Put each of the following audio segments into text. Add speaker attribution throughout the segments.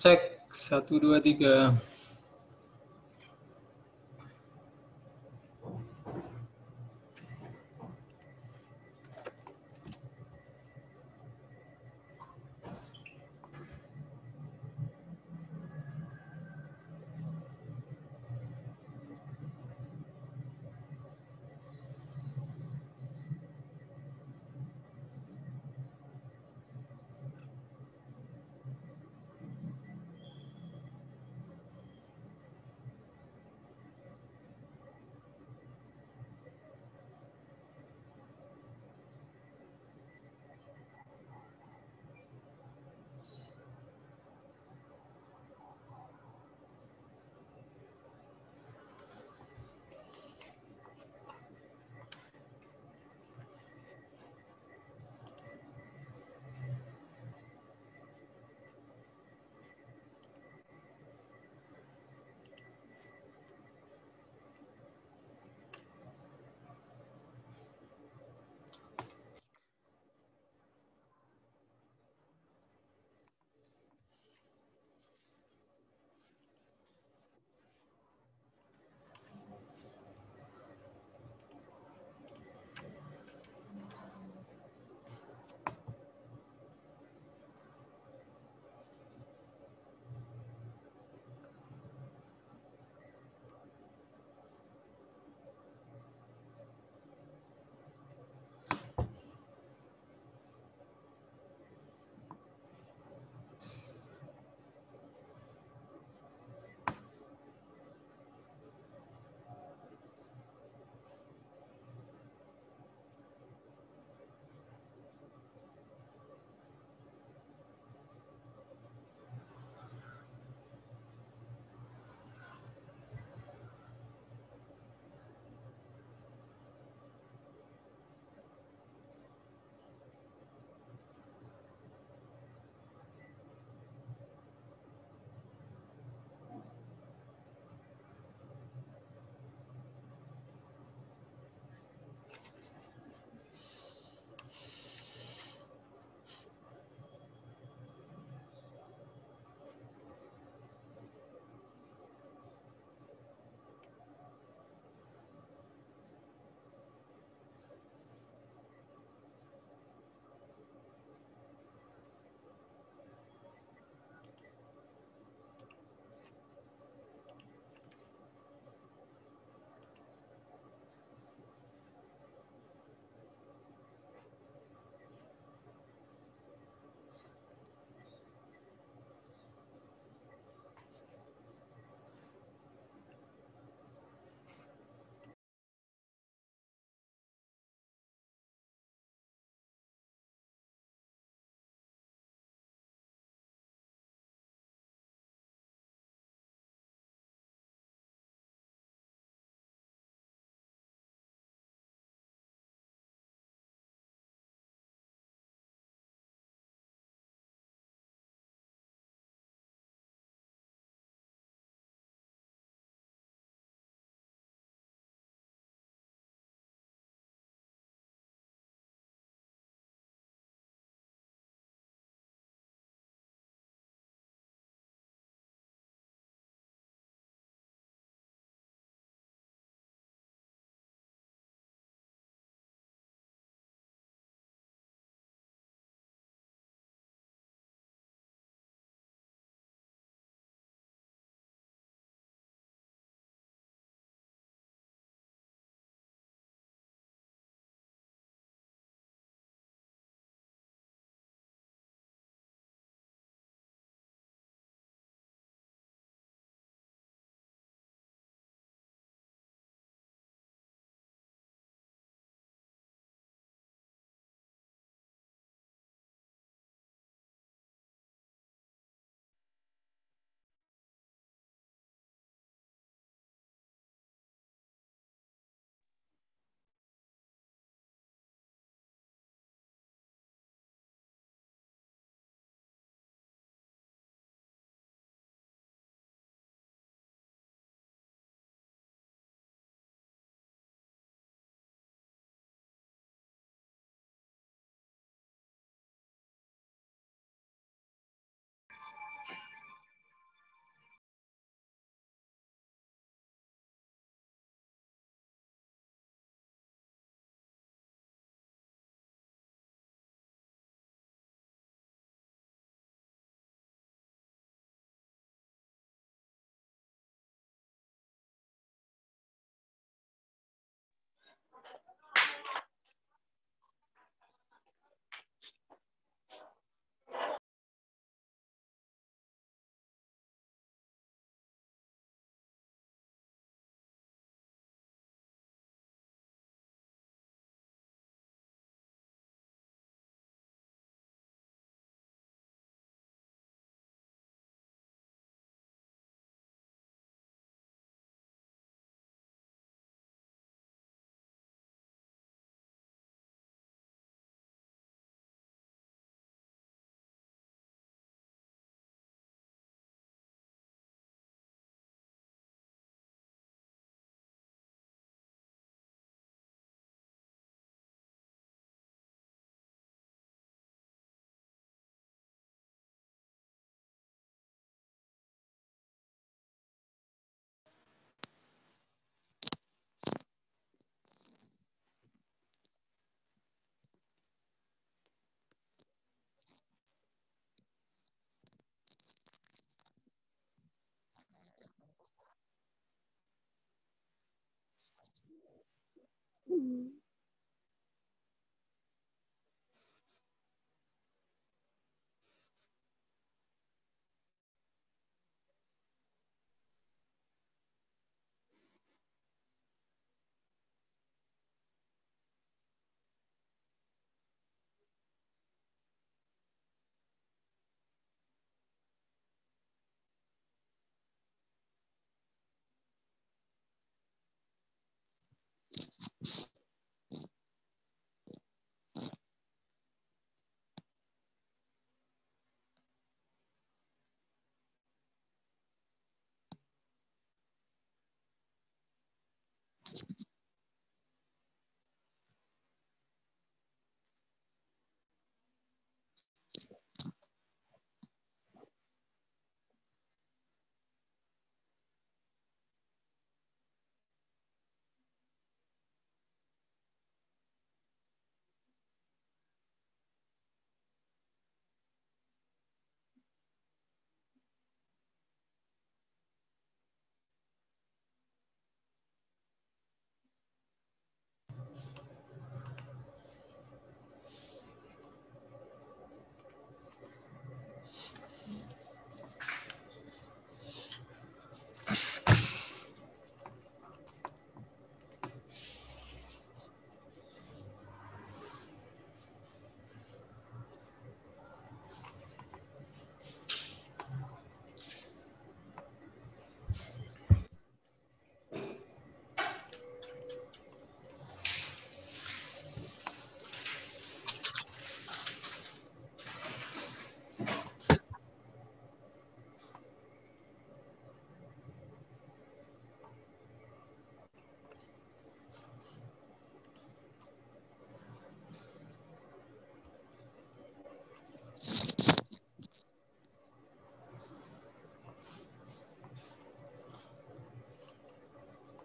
Speaker 1: Cek 1 2 3.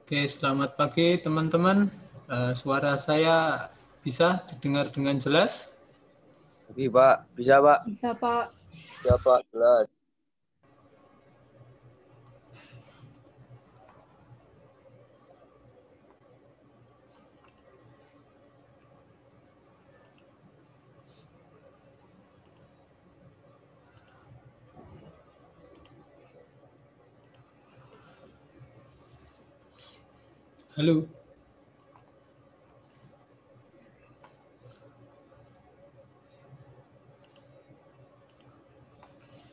Speaker 1: Oke, selamat pagi teman-teman. Suara saya bisa didengar dengan jelas?
Speaker 2: Oke, Pak. Bisa, Pak.
Speaker 3: Bisa, Pak.
Speaker 2: Bisa, Pak. Jelas.
Speaker 1: Halo.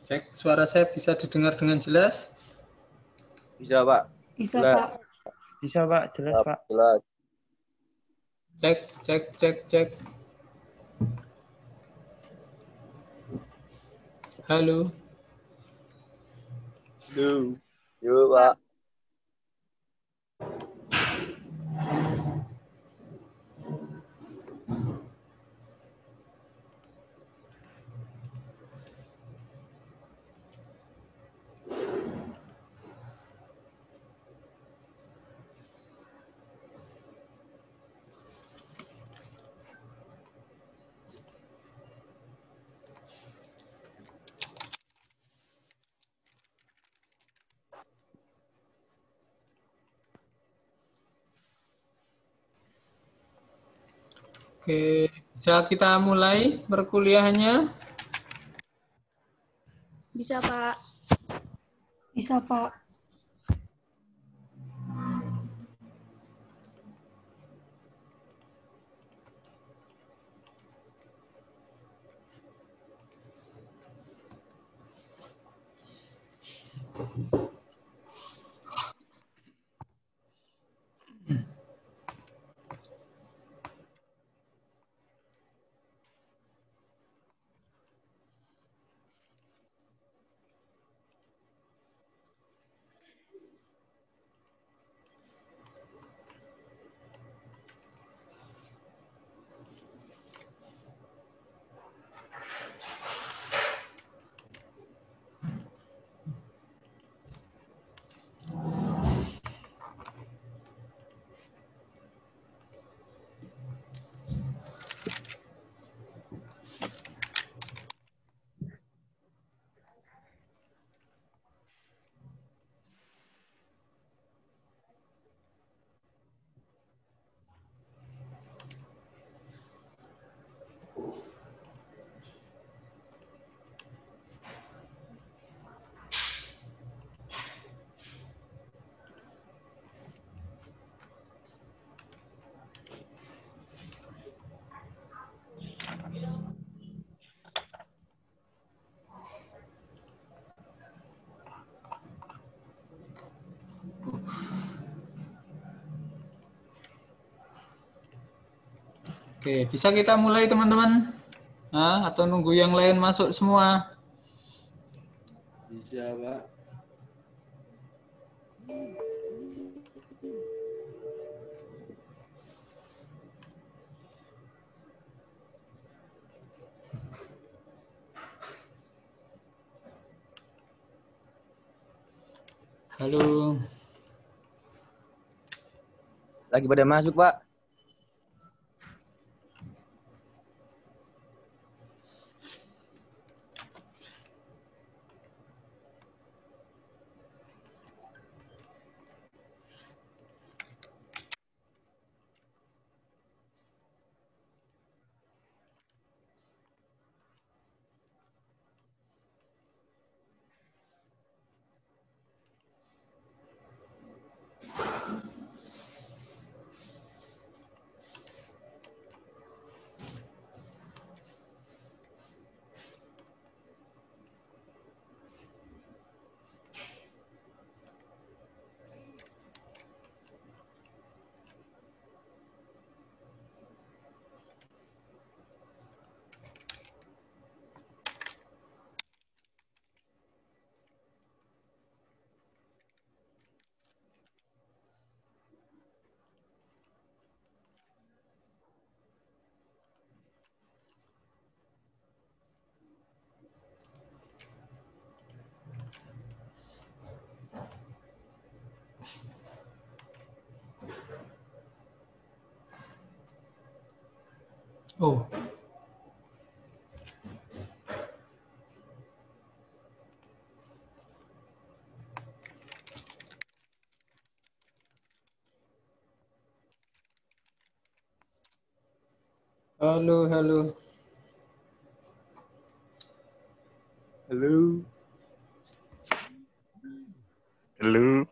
Speaker 1: Cek, suara saya bisa didengar dengan jelas?
Speaker 2: Bisa, Pak.
Speaker 3: Bisa,
Speaker 2: Jelas.
Speaker 3: Pak.
Speaker 4: Bisa, Pak. Jelas, Pak.
Speaker 2: Jelas.
Speaker 1: Cek, cek, cek, cek. Halo.
Speaker 2: Yuk, Pak.
Speaker 1: Oke, bisa kita mulai perkuliahannya?
Speaker 3: Bisa, Pak. Bisa, Pak.
Speaker 1: Oke, bisa kita mulai teman-teman? Nah, atau nunggu yang lain masuk semua?
Speaker 5: Bisa, Pak.
Speaker 1: Halo.
Speaker 2: Lagi pada masuk, Pak.
Speaker 1: Oh. Halo, halo.
Speaker 2: Halo.
Speaker 6: Halo.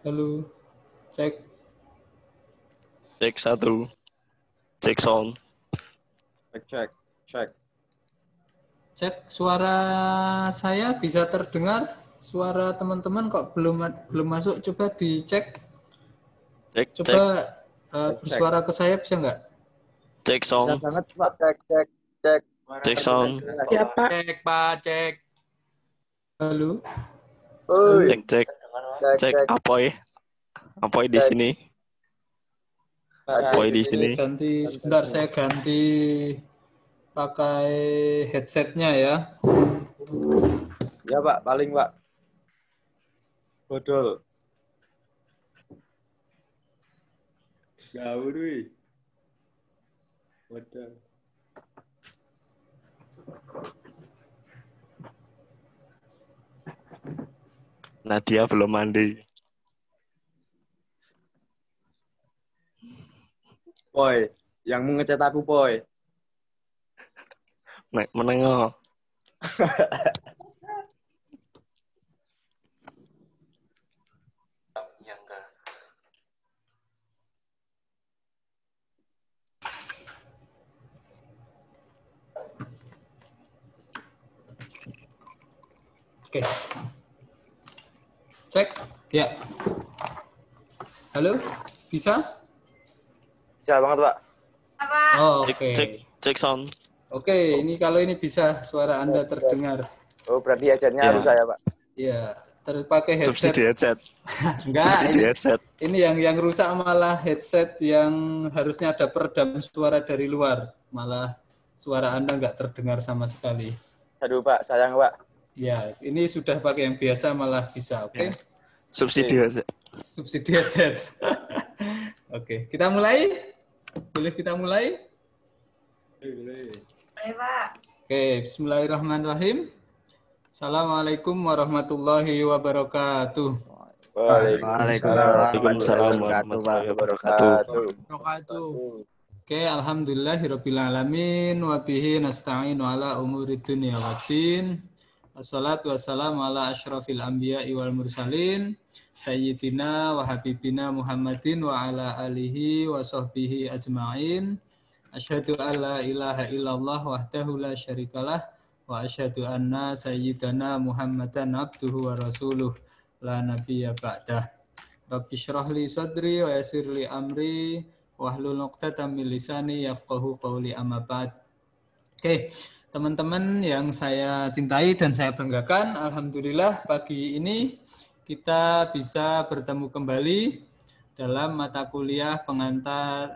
Speaker 1: Halo. Cek.
Speaker 6: Cek 1. Cek sound.
Speaker 2: Cek.
Speaker 1: Cek suara saya bisa terdengar? Suara teman-teman kok belum masuk? Coba dicek.
Speaker 6: Cek,
Speaker 1: Coba
Speaker 2: Cek.
Speaker 1: bersuara ke saya bisa nggak?
Speaker 6: cek
Speaker 2: Bisa
Speaker 6: sound.
Speaker 2: banget, Pak. Cek.
Speaker 6: Cek sound.
Speaker 3: Ya, Pak.
Speaker 5: Cek, Pak, cek.
Speaker 1: Halo.
Speaker 2: Oi.
Speaker 6: Cek. Cek Apoy. Apoy di sini. Apoy di sini.
Speaker 1: Sebentar saya ganti pakai headsetnya ya.
Speaker 2: Ya, Pak, paling, Pak. Bodol.
Speaker 5: Gaul, wih. Waduh.
Speaker 6: Nadia belum mandi.
Speaker 2: Boy, yang mau ngecat aku, Boy.
Speaker 6: Menengok.
Speaker 1: Oke. Cek. Ya. Halo. Bisa?
Speaker 2: Bisa banget, Pak.
Speaker 1: Oh,
Speaker 6: Cek,
Speaker 1: oke.
Speaker 6: cek sound.
Speaker 1: Oke, ini kalau ini bisa suara Anda terdengar.
Speaker 2: Oh, berarti headsetnya
Speaker 6: Ya.
Speaker 2: harus saya, Pak.
Speaker 1: Iya, terpakai headset.
Speaker 6: Subsidi headset.
Speaker 1: Enggak,
Speaker 6: Subsidi
Speaker 1: ini,
Speaker 6: headset.
Speaker 1: ini yang rusak malah headset yang harusnya ada peredam suara dari luar. Malah suara Anda nggak terdengar sama sekali.
Speaker 2: Aduh, Pak. Sayang, Pak.
Speaker 1: Ya, ini sudah pakai yang biasa malah bisa, oke?
Speaker 6: Ya. Subsidi headset.
Speaker 1: Subsidi headset. Oke, kita mulai? Boleh kita mulai?
Speaker 5: Boleh.
Speaker 3: Pak.
Speaker 1: Oke, bismillahirrahmanirrahim. Assalamualaikum warahmatullahi wabarakatuh.
Speaker 6: Waalaikumsalam warahmatullahi wabarakatuh.
Speaker 1: Oke, alhamdulillahirrabbilalamin wa bihi nasta'inu ala umuri dunya waddin. Wassalatu wassalamu ala asyrafil anbiya'i wal mursalin sayyidina wa habibina Muhammadin wa ala alihi wa sahbihi ajma'in. Asyhadu an la ilaha illallah wahdahu la syarikalah wa asyhadu anna sayyidana Muhammadan abduhu wa rasuluh. la nabiyya ba'dah. Rabbi shrah li sadri wa yassir li amri wahlul 'uqdatam min lisani yafqahu qawli amma ba'd. Oke, teman-teman yang saya cintai dan saya banggakan, alhamdulillah pagi ini kita bisa bertemu kembali dalam mata kuliah pengantar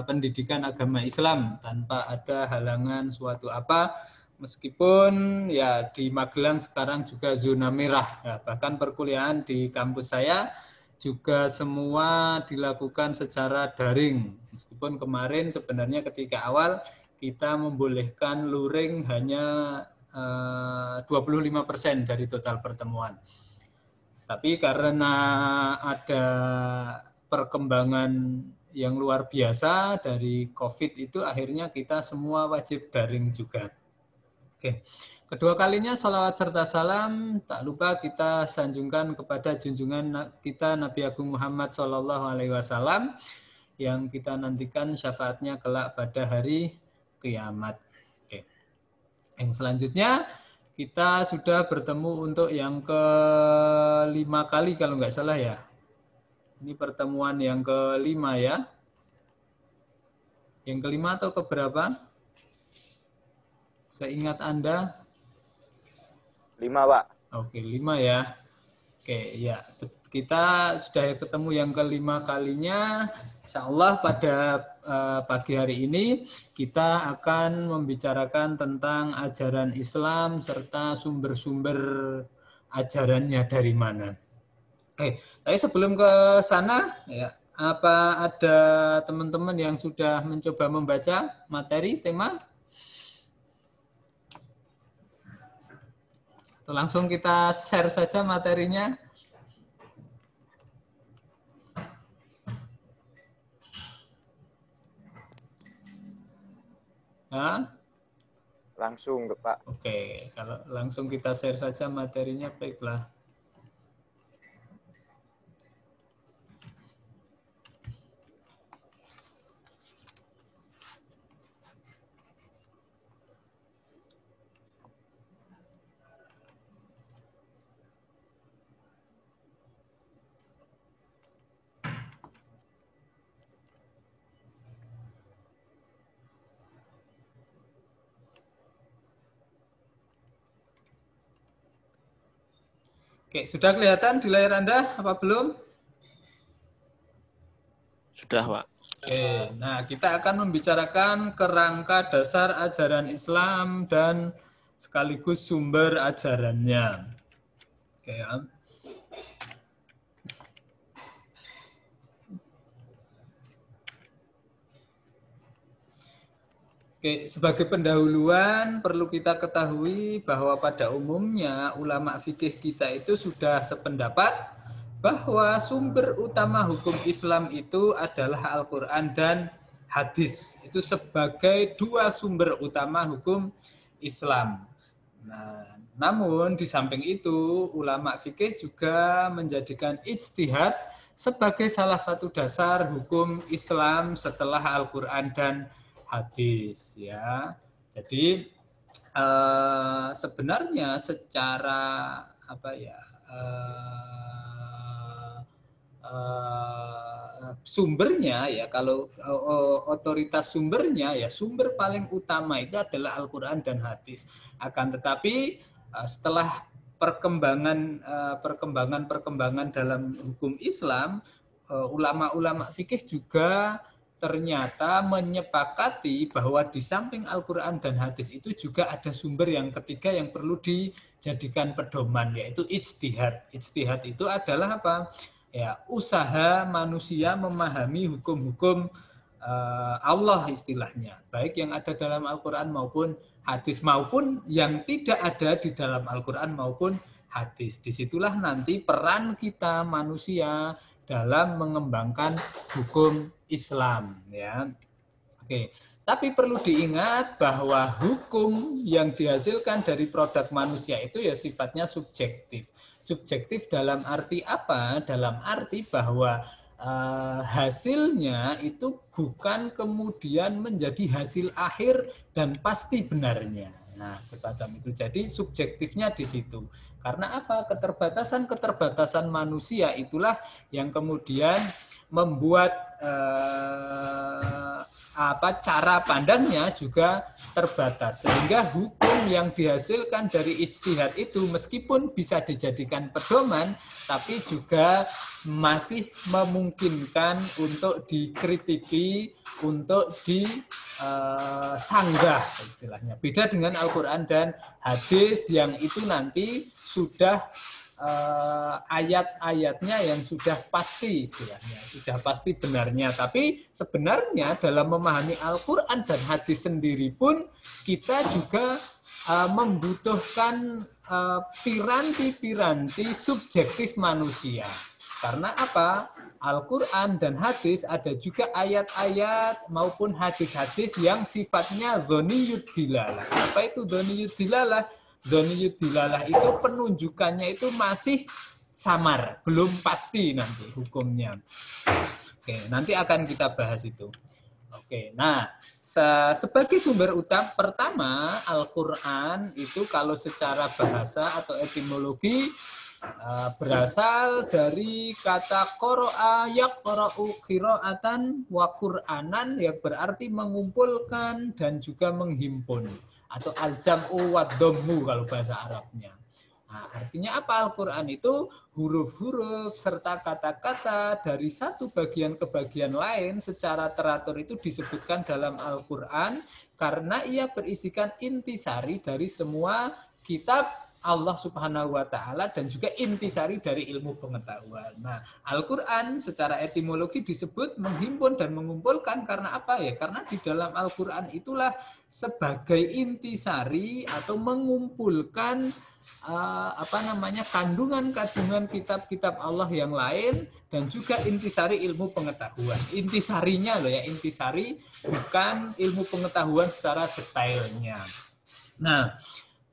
Speaker 1: pendidikan agama Islam tanpa ada halangan suatu apa, meskipun ya di Magelang sekarang juga zona merah, ya, bahkan perkuliahan di kampus saya juga semua dilakukan secara daring, meskipun kemarin sebenarnya ketika awal kita membolehkan luring hanya 25% dari total pertemuan. Tapi karena ada perkembangan yang luar biasa dari COVID itu, akhirnya kita semua wajib daring juga. Oke. Kedua kalinya salawat serta salam tak lupa kita sanjungkan kepada junjungan kita Nabi Agung Muhammad SAW yang kita nantikan syafaatnya kelak pada hari kiamat. Oke. Yang selanjutnya kita sudah bertemu untuk yang ke-5 kali kalau nggak salah ya. Ini pertemuan yang ke-5 ya. Yang ke-5 atau keberapa? Seingat Anda?
Speaker 2: 5, Pak.
Speaker 1: Oke, 5 ya. Oke, ya. Kita sudah ketemu yang ke-5 kalinya. Insya Allah pada pagi hari ini kita akan membicarakan tentang ajaran Islam serta sumber-sumber ajarannya dari mana. Oke, tapi sebelum ke sana, ya, apa ada teman-teman yang sudah mencoba membaca materi tema? Atau langsung kita share saja materinya? Hah?
Speaker 2: Langsung, Pak.
Speaker 1: Oke, kalau langsung kita share saja materinya, baiklah. Oke, sudah kelihatan di layar Anda apa belum?
Speaker 6: Sudah, Pak.
Speaker 1: Oke, nah kita akan membicarakan kerangka dasar ajaran Islam dan sekaligus sumber ajarannya. Oke, ya. Oke, sebagai pendahuluan perlu kita ketahui bahwa pada umumnya ulama fikih kita itu sudah sependapat bahwa sumber utama hukum Islam itu adalah Al-Quran dan hadis. Itu sebagai dua sumber utama hukum Islam. Nah, namun di samping itu ulama fikih juga menjadikan ijtihad sebagai salah satu dasar hukum Islam setelah Al-Quran dan hadis, ya. Jadi sebenarnya secara apa ya, sumbernya ya, kalau otoritas sumbernya ya, sumber paling utama itu adalah Al-Quran dan hadis. Akan tetapi setelah perkembangan dalam hukum Islam, ulama-ulama fikih juga ternyata menyepakati bahwa di samping Al-Quran dan hadis itu juga ada sumber yang ketiga yang perlu dijadikan pedoman, yaitu ijtihad. Ijtihad itu adalah apa? Ya, usaha manusia memahami hukum-hukum Allah istilahnya, baik yang ada dalam Al-Quran maupun hadis, maupun yang tidak ada di dalam Al-Quran maupun hadis. Disitulah nanti peran kita manusia dalam mengembangkan hukum Islam, ya. Oke, tapi perlu diingat bahwa hukum yang dihasilkan dari produk manusia itu ya sifatnya subjektif. Subjektif dalam arti apa? Dalam arti bahwa hasilnya itu bukan kemudian menjadi hasil akhir dan pasti benarnya. Nah, semacam itu. Jadi subjektifnya di situ. Karena apa? Keterbatasan manusia itulah yang kemudian membuat cara pandangnya juga terbatas. Sehingga hukum yang dihasilkan dari ijtihad itu meskipun bisa dijadikan pedoman, tapi juga masih memungkinkan untuk dikritiki, untuk sanggah istilahnya. Beda dengan Al-Quran dan hadis yang itu nanti sudah ayat-ayatnya yang sudah pasti istilahnya, sudah pasti benarnya. Tapi sebenarnya dalam memahami Al-Quran dan hadis sendiri pun kita juga membutuhkan piranti-piranti subjektif manusia. Karena apa? Al-Quran dan hadis ada juga ayat-ayat maupun hadis-hadis yang sifatnya dzoniyud dilalah. Apa itu dzoniyud dilalah? Dzoniyud dilalah itu penunjukannya itu masih samar, belum pasti nanti hukumnya. Oke, nanti akan kita bahas itu. Oke, nah sebagai sumber utama pertama Al-Quran itu kalau secara bahasa atau etimologi berasal dari kata qara'a yaqra'u qira'atan wa qur'anan yang berarti mengumpulkan dan juga menghimpun atau al-jam'u wa dhammu kalau bahasa Arabnya. Nah, artinya apa? Al-Quran itu huruf-huruf serta kata-kata dari satu bagian ke bagian lain secara teratur itu disebutkan dalam Al-Quran karena ia berisikan intisari dari semua kitab Allah Subhanahu wa Ta'ala dan juga intisari dari ilmu pengetahuan. Nah, Al-Quran secara etimologi disebut menghimpun dan mengumpulkan karena apa ya? Karena di dalam Al-Quran itulah sebagai intisari atau mengumpulkan kandungan-kandungan kitab-kitab Allah yang lain dan juga intisari ilmu pengetahuan. Intisarinya loh ya, intisari bukan ilmu pengetahuan secara detailnya. Nah,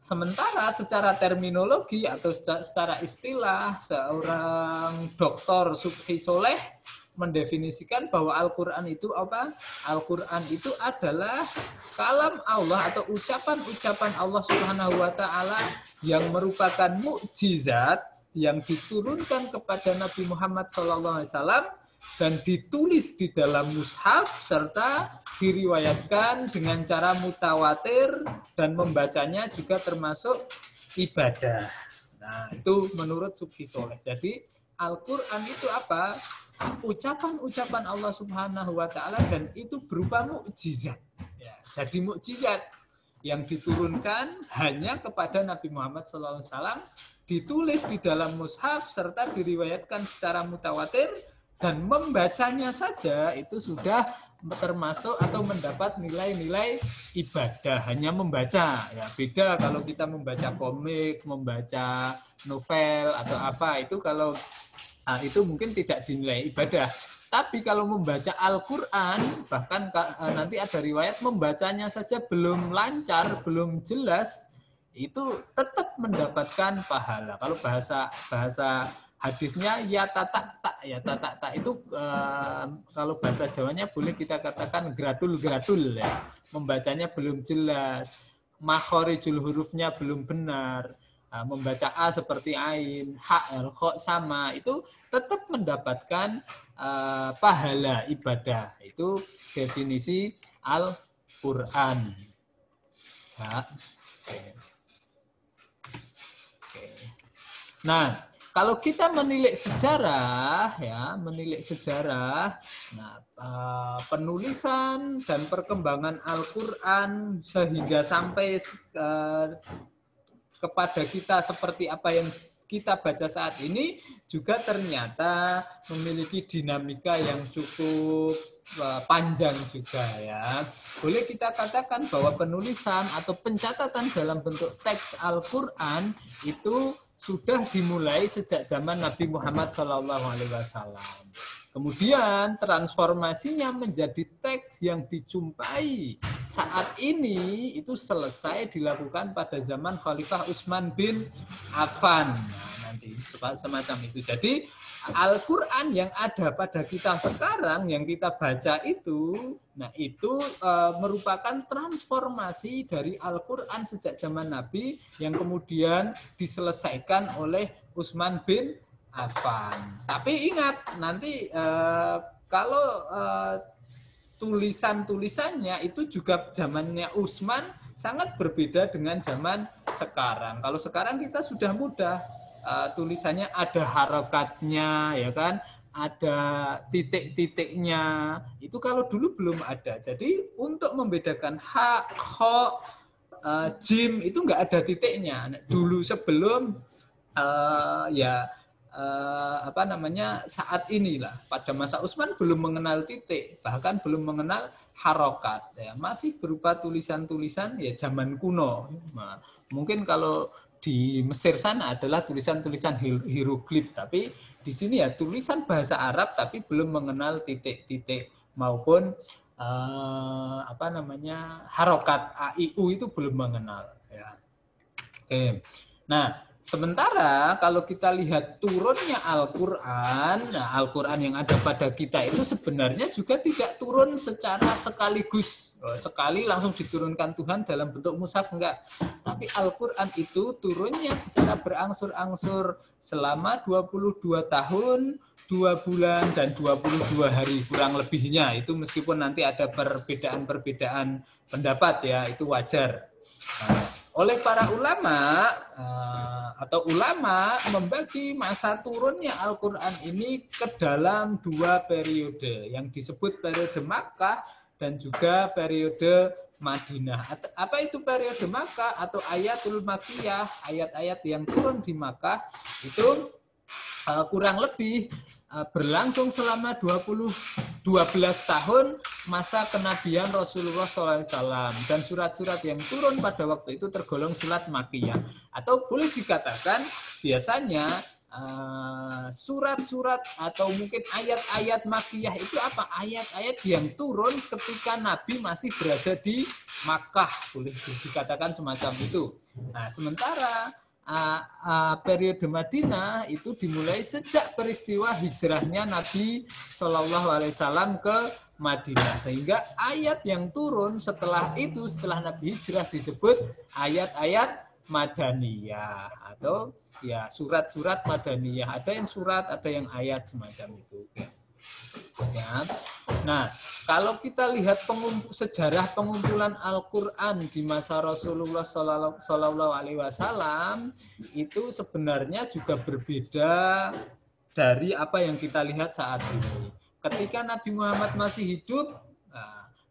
Speaker 1: sementara secara terminologi atau secara istilah, seorang Dr. Subhi Soleh mendefinisikan bahwa Al-Quran itu apa? Al-Quran itu adalah kalam Allah atau ucapan-ucapan Allah Subhanahu wa Ta'ala yang merupakan mukjizat yang diturunkan kepada Nabi Muhammad SAW dan ditulis di dalam mushaf serta diriwayatkan dengan cara mutawatir dan membacanya juga termasuk ibadah. Nah, itu menurut Subhi Soleh. Jadi Al-Quran itu apa? Ucapan-ucapan Allah Subhanahu wa Ta'ala dan itu berupa mukjizat. Ya, jadi mukjizat yang diturunkan hanya kepada Nabi Muhammad SAW, ditulis di dalam mushaf serta diriwayatkan secara mutawatir dan membacanya saja itu sudah termasuk atau mendapat nilai-nilai ibadah, hanya membaca. Ya, beda kalau kita membaca komik, membaca novel atau apa, itu kalau itu mungkin tidak dinilai ibadah. Tapi kalau membaca Al-Quran, bahkan nanti ada riwayat membacanya saja belum lancar, belum jelas, itu tetap mendapatkan pahala. Kalau bahasa hadisnya ya tatak itu kalau bahasa Jawanya boleh kita katakan gradul ya. Membacanya belum jelas, makhorijul hurufnya belum benar. Membaca A seperti ain, ha, kho sama, itu tetap mendapatkan pahala ibadah. Itu definisi Al-Quran. Ya. Oke. Nah, kalau kita menilik sejarah, penulisan dan perkembangan Al-Quran sehingga sampai kepada kita seperti apa yang kita baca saat ini juga ternyata memiliki dinamika yang cukup panjang juga ya. Boleh kita katakan bahwa penulisan atau pencatatan dalam bentuk teks Al-Quran itu sudah dimulai sejak zaman Nabi Muhammad SAW. Kemudian transformasinya menjadi teks yang dijumpai saat ini itu selesai dilakukan pada zaman Khalifah Utsman bin Affan. Nah, nanti semacam itu. Jadi Al-Quran yang ada pada kita sekarang, yang kita baca itu, nah itu merupakan transformasi dari Al-Quran sejak zaman Nabi yang kemudian diselesaikan oleh Utsman bin Affan. Tapi ingat, nanti kalau tulisan-tulisannya itu juga zamannya Utsman sangat berbeda dengan zaman sekarang. Kalau sekarang kita sudah mudah. Tulisannya ada harokatnya, ya kan, ada titik-titiknya. Itu kalau dulu belum ada. Jadi untuk membedakan ha, kho, jim itu nggak ada titiknya. Dulu sebelum saat inilah, pada masa Utsman belum mengenal titik, bahkan belum mengenal harokat. Ya, masih berupa tulisan-tulisan ya zaman kuno. Nah, mungkin kalau di Mesir sana adalah tulisan-tulisan hieroglif, tapi di sini ya tulisan bahasa Arab tapi belum mengenal titik-titik maupun harokat AIU itu belum mengenal. Ya. Oke. Nah, sementara kalau kita lihat turunnya Al-Quran, nah Al-Quran yang ada pada kita itu sebenarnya juga tidak turun secara sekaligus. Sekali langsung diturunkan Tuhan dalam bentuk mushaf, enggak. Tapi Al-Quran itu turunnya secara berangsur-angsur selama 22 tahun, 2 bulan, dan 22 hari kurang lebihnya. Itu meskipun nanti ada perbedaan-perbedaan pendapat ya, itu wajar. Nah, oleh para ulama atau ulama membagi masa turunnya Al-Quran ini ke dalam 2 periode yang disebut periode Makkah dan juga periode Madinah. Apa itu periode Makkah atau ayatul Makkiyah, ayat-ayat yang turun di Makkah itu kurang lebih berlangsung selama 12 tahun masa kenabian Rasulullah SAW, dan surat-surat yang turun pada waktu itu tergolong surat Makkiyah, atau boleh dikatakan biasanya surat-surat atau mungkin ayat-ayat Makkiyah itu apa? Ayat-ayat yang turun ketika Nabi masih berada di Makkah, boleh dikatakan semacam itu. Nah, sementara periode Madinah itu dimulai sejak peristiwa hijrahnya Nabi Shallallahu Alaihi Wasallam ke Madinah, sehingga ayat yang turun setelah itu, setelah Nabi hijrah, disebut ayat-ayat Madaniyah atau ya surat-surat Madaniyah. Ada yang surat, ada yang ayat semacam itu. Ya. Nah, kalau kita lihat sejarah pengumpulan Al-Quran di masa Rasulullah Sallallahu Alaihi Wasallam itu sebenarnya juga berbeda dari apa yang kita lihat saat ini. Ketika Nabi Muhammad masih hidup,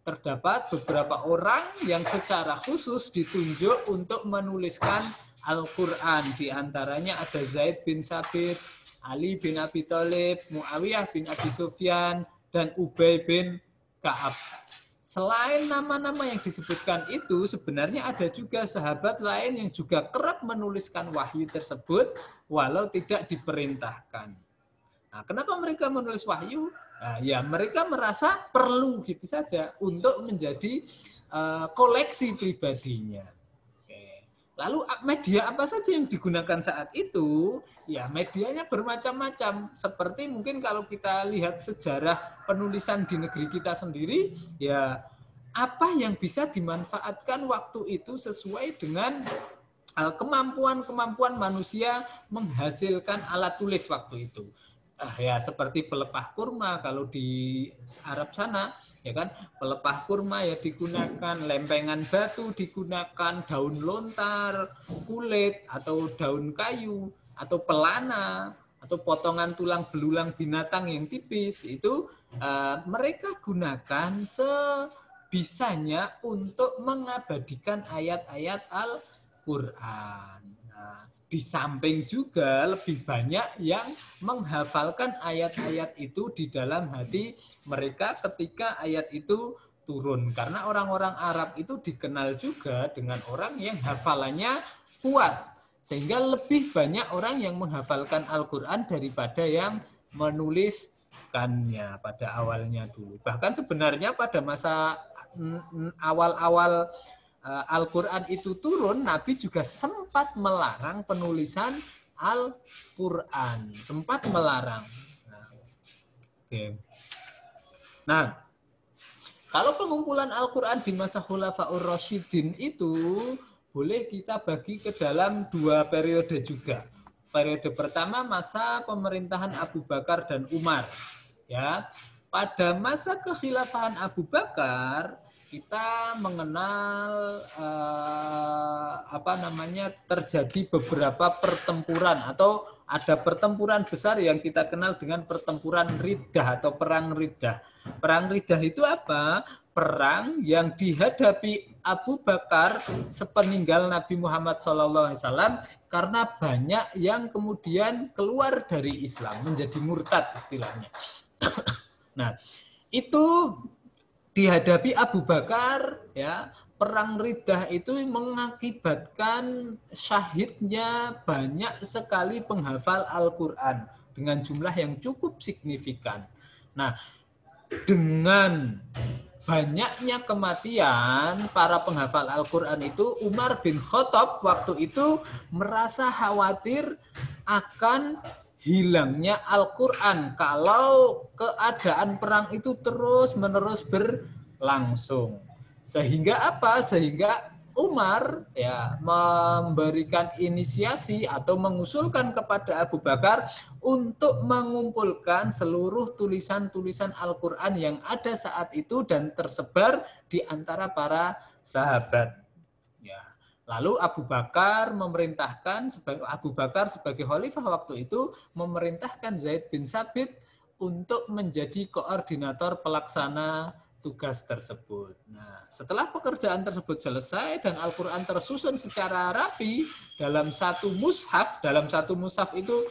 Speaker 1: terdapat beberapa orang yang secara khusus ditunjuk untuk menuliskan Al-Quran. Di antaranya ada Zaid bin Sabit, Ali bin Abi Thalib, Muawiyah bin Abi Sufyan, dan Ubay bin Ka'ab. Selain nama-nama yang disebutkan itu, sebenarnya ada juga sahabat lain yang juga kerap menuliskan wahyu tersebut walau tidak diperintahkan. Nah, kenapa mereka menulis wahyu? Nah, ya mereka merasa perlu gitu saja untuk menjadi koleksi pribadinya. Oke. Lalu media apa saja yang digunakan saat itu? Ya medianya bermacam-macam. Seperti mungkin kalau kita lihat sejarah penulisan di negeri kita sendiri, ya apa yang bisa dimanfaatkan waktu itu sesuai dengan kemampuan manusia menghasilkan alat tulis waktu itu. Ya seperti pelepah kurma kalau di Arab sana, ya kan, pelepah kurma ya digunakan, lempengan batu digunakan, daun lontar, kulit atau daun kayu atau pelana atau potongan tulang belulang binatang yang tipis itu mereka gunakan sebisanya untuk mengabadikan ayat-ayat Al-Qur'an. Di samping juga lebih banyak yang menghafalkan ayat-ayat itu di dalam hati mereka ketika ayat itu turun. Karena orang-orang Arab itu dikenal juga dengan orang yang hafalannya kuat. Sehingga lebih banyak orang yang menghafalkan Al-Quran daripada yang menuliskannya pada awalnya dulu. Bahkan sebenarnya pada masa awal-awal Al-Quran itu turun, Nabi juga sempat melarang penulisan Al-Quran, sempat melarang. Nah, kalau pengumpulan Al-Quran di masa Khulafaur Rasyidin itu boleh kita bagi ke dalam 2 periode juga. Periode pertama masa pemerintahan Abu Bakar dan Umar. Ya, pada masa kekhilafahan Abu Bakar kita mengenal terjadi beberapa pertempuran atau ada pertempuran besar yang kita kenal dengan pertempuran Riddah atau perang Riddah. Perang Riddah itu apa? Perang yang dihadapi Abu Bakar sepeninggal Nabi Muhammad SAW karena banyak yang kemudian keluar dari Islam menjadi murtad istilahnya. Nah, itu dihadapi Abu Bakar, ya. Perang Riddah itu mengakibatkan syahidnya banyak sekali penghafal Al-Quran dengan jumlah yang cukup signifikan. Nah, dengan banyaknya kematian para penghafal Al-Quran itu, Umar bin Khattab waktu itu merasa khawatir akan hilangnya Al-Quran kalau keadaan perang itu terus-menerus berlangsung. Sehingga apa? Sehingga Umar ya memberikan inisiasi atau mengusulkan kepada Abu Bakar untuk mengumpulkan seluruh tulisan-tulisan Al-Quran yang ada saat itu dan tersebar di antara para sahabat. Ya. Lalu Abu Bakar sebagai khalifah waktu itu memerintahkan Zaid bin Sabit untuk menjadi koordinator pelaksana tugas tersebut. Nah, setelah pekerjaan tersebut selesai dan Al-Quran tersusun secara rapi dalam satu mushaf itu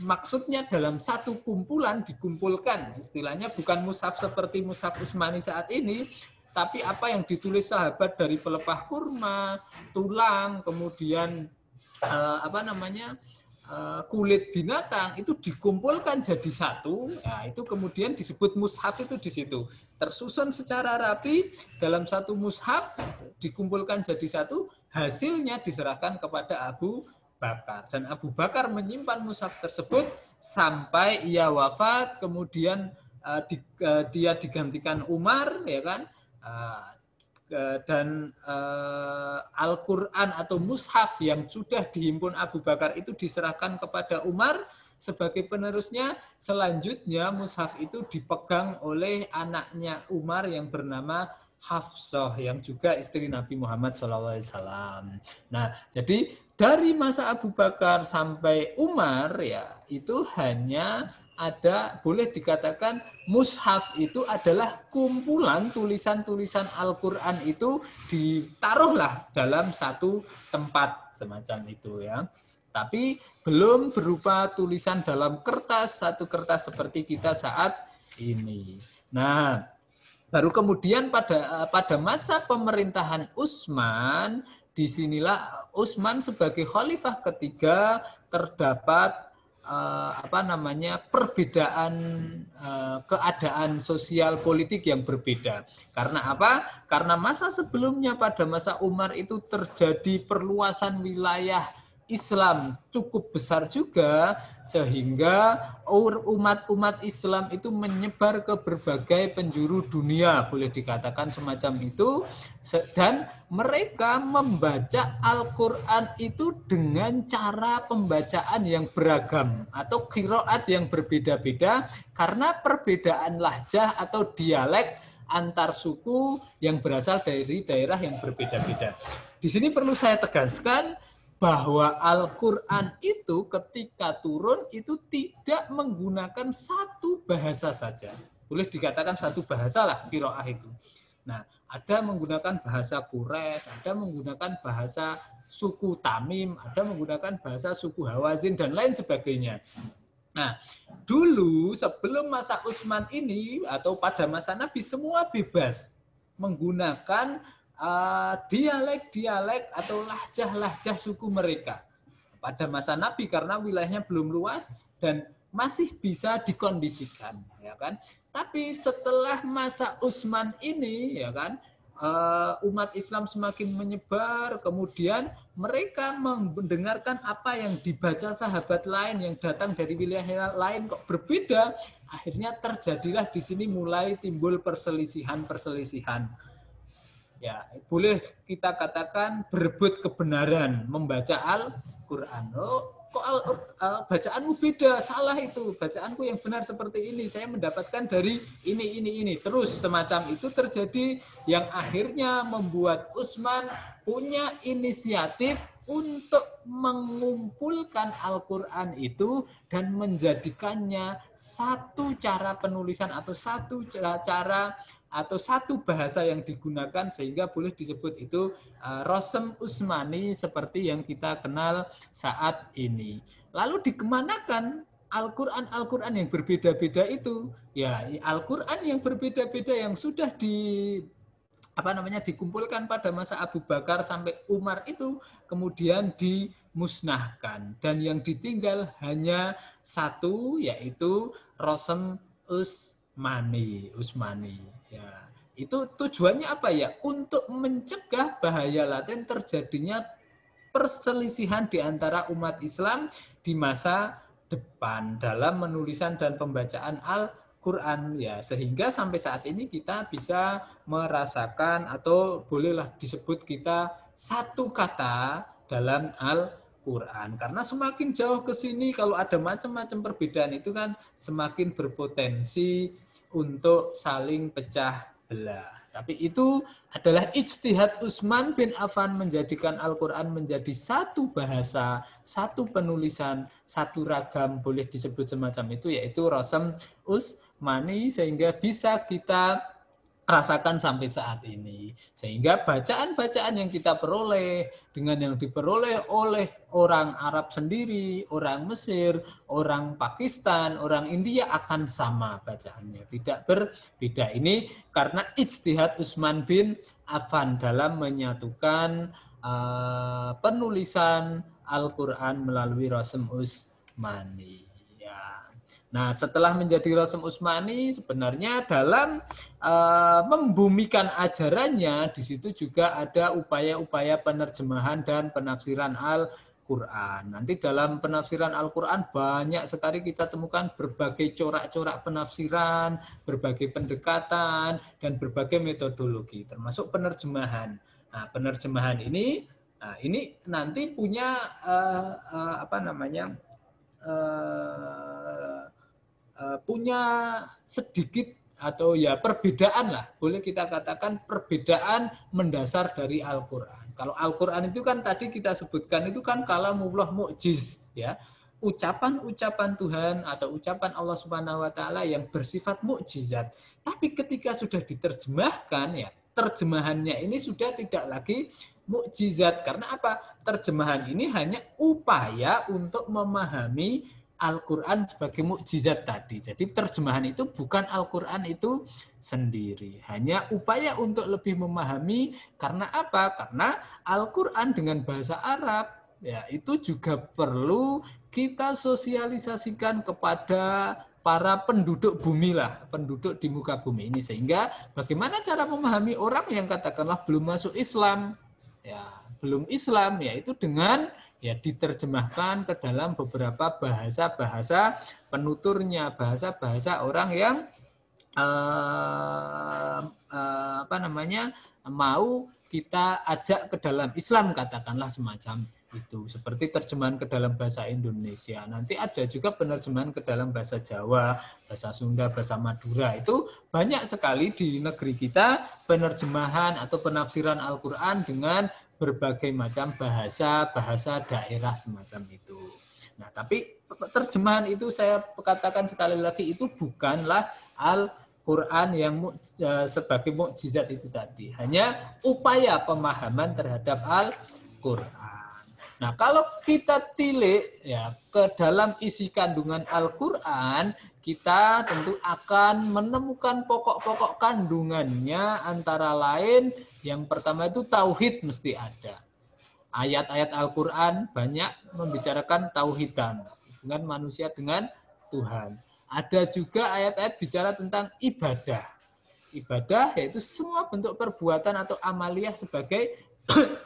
Speaker 1: maksudnya dalam satu kumpulan dikumpulkan, istilahnya bukan mushaf seperti mushaf Utsmani saat ini, tapi apa yang ditulis sahabat dari pelepah kurma, tulang, kemudian kulit binatang itu dikumpulkan jadi satu. Nah, itu kemudian disebut mushaf itu di situ. Tersusun secara rapi dalam satu mushaf, dikumpulkan jadi satu, hasilnya diserahkan kepada Abu Bakar. Dan Abu Bakar menyimpan mushaf tersebut sampai ia wafat, kemudian dia digantikan Umar, ya kan? Dan Al-Quran atau mushaf yang sudah dihimpun Abu Bakar itu diserahkan kepada Umar sebagai penerusnya. Selanjutnya mushaf itu dipegang oleh anaknya Umar yang bernama Hafsah yang juga istri Nabi Muhammad SAW. Nah, jadi dari masa Abu Bakar sampai Umar ya itu hanya boleh dikatakan mushaf itu adalah kumpulan tulisan-tulisan Al-Quran itu ditaruhlah dalam satu tempat semacam itu ya. Tapi belum berupa tulisan dalam kertas, satu kertas seperti kita saat ini. Nah, baru kemudian pada masa pemerintahan Utsman, disinilah Utsman sebagai khalifah ketiga terdapat perbedaan keadaan sosial politik yang berbeda. Karena apa? Karena masa sebelumnya pada masa Umar itu terjadi perluasan wilayah Islam cukup besar juga, sehingga umat-umat Islam itu menyebar ke berbagai penjuru dunia, boleh dikatakan semacam itu, dan mereka membaca Al-Quran itu dengan cara pembacaan yang beragam atau qiraat yang berbeda-beda karena perbedaan lahjah atau dialek antar suku yang berasal dari daerah yang berbeda-beda. Di sini perlu saya tegaskan bahwa Al-Quran itu ketika turun itu tidak menggunakan satu bahasa saja. Boleh dikatakan satu bahasa lah qiraah itu. Nah, ada menggunakan bahasa Quraisy, ada menggunakan bahasa suku Tamim, ada menggunakan bahasa suku Hawazin, dan lain sebagainya. Nah, dulu sebelum masa Utsman ini atau pada masa Nabi semua bebas menggunakan dialek-dialek atau lahjah-lahjah suku mereka. Pada masa Nabi karena wilayahnya belum luas dan masih bisa dikondisikan, ya kan? Tapi setelah masa Utsman ini, ya kan, umat Islam semakin menyebar, kemudian mereka mendengarkan apa yang dibaca sahabat lain yang datang dari wilayah lain kok berbeda, akhirnya terjadilah di sini mulai timbul perselisihan-perselisihan. Ya, boleh kita katakan berebut kebenaran membaca Al-Qur'an. Oh, kok bacaanmu beda, salah itu. Bacaanku yang benar seperti ini. Saya mendapatkan dari ini. Terus semacam itu terjadi yang akhirnya membuat Utsman punya inisiatif untuk mengumpulkan Al-Qur'an itu dan menjadikannya satu cara penulisan atau satu cara atau satu bahasa yang digunakan sehingga boleh disebut itu Rasm Utsmani seperti yang kita kenal saat ini. Lalu dikemanakan Al-Qur'an yang berbeda-beda itu? Ya, Al-Qur'an yang berbeda-beda yang sudah dikumpulkan pada masa Abu Bakar sampai Umar itu kemudian dimusnahkan dan yang ditinggal hanya satu, yaitu Rasm Utsmani. Ya, itu tujuannya apa ya? Untuk mencegah bahaya laten terjadinya perselisihan di antara umat Islam di masa depan dalam menulisan dan pembacaan Al-Qur'an ya, sehingga sampai saat ini kita bisa merasakan atau bolehlah disebut kita satu kata dalam Al-Qur'an. Karena semakin jauh ke sini kalau ada macam-macam perbedaan itu kan semakin berpotensi untuk saling pecah belah. Tapi itu adalah ijtihad Utsman bin Affan menjadikan Al-Qur'an menjadi satu bahasa, satu penulisan, satu ragam, boleh disebut semacam itu, yaitu Rasm Utsmani, sehingga bisa kita rasakan sampai saat ini. Sehingga bacaan-bacaan yang kita peroleh dengan yang diperoleh oleh orang Arab sendiri, orang Mesir, orang Pakistan, orang India akan sama bacaannya. Tidak berbeda. Ini karena ijtihad Utsman bin Affan dalam menyatukan penulisan Al-Qur'an melalui Rasm Utsmani. Nah, setelah menjadi Rasm Utsmani, sebenarnya dalam membumikan ajarannya, di situ juga ada upaya-upaya penerjemahan dan penafsiran Al-Qur'an. Nanti dalam penafsiran Al-Qur'an banyak sekali kita temukan berbagai corak-corak penafsiran, berbagai pendekatan, dan berbagai metodologi, termasuk penerjemahan. Nah, penerjemahan ini nanti punya punya sedikit atau ya perbedaan lah, boleh kita katakan perbedaan mendasar dari Al-Qur'an. Kalau Al-Qur'an itu kan tadi kita sebutkan itu kan kalamullah mu'jiz ya, ucapan-ucapan Tuhan atau ucapan Allah Subhanahu wa taala yang bersifat mukjizat. Tapi ketika sudah diterjemahkan ya, terjemahannya ini sudah tidak lagi mukjizat. Karena apa? Terjemahan ini hanya upaya untuk memahami Al-Qur'an sebagai mukjizat tadi. Jadi terjemahan itu bukan Al-Qur'an itu sendiri. Hanya upaya untuk lebih memahami. Karena apa? Karena Al-Qur'an dengan bahasa Arab ya itu juga perlu kita sosialisasikan kepada para penduduk bumi lah, penduduk di muka bumi ini. Sehingga bagaimana cara memahami orang yang katakanlah belum masuk Islam, ya belum Islam, yaitu dengan ya diterjemahkan ke dalam beberapa bahasa-bahasa penuturnya, bahasa-bahasa orang yang mau kita ajak ke dalam Islam, katakanlah semacam itu. Seperti terjemahan ke dalam bahasa Indonesia. Nanti ada juga penerjemahan ke dalam bahasa Jawa, bahasa Sunda, bahasa Madura. Itu banyak sekali di negeri kita penerjemahan atau penafsiran Al-Qur'an dengan berbagai macam bahasa daerah semacam itu. Nah, tapi terjemahan itu saya katakan sekali lagi itu bukanlah Al-Qur'an yang sebagai mukjizat itu tadi. Hanya upaya pemahaman terhadap Al-Qur'an. Nah, kalau kita tilik ya ke dalam isi kandungan Al-Qur'an, kita tentu akan menemukan pokok-pokok kandungannya, antara lain yang pertama itu tauhid mesti ada. Ayat-ayat Al-Qur'an banyak membicarakan tauhidan, hubungan manusia dengan Tuhan. Ada juga ayat-ayat bicara tentang ibadah. ibadah yaitu semua bentuk perbuatan atau amaliyah sebagai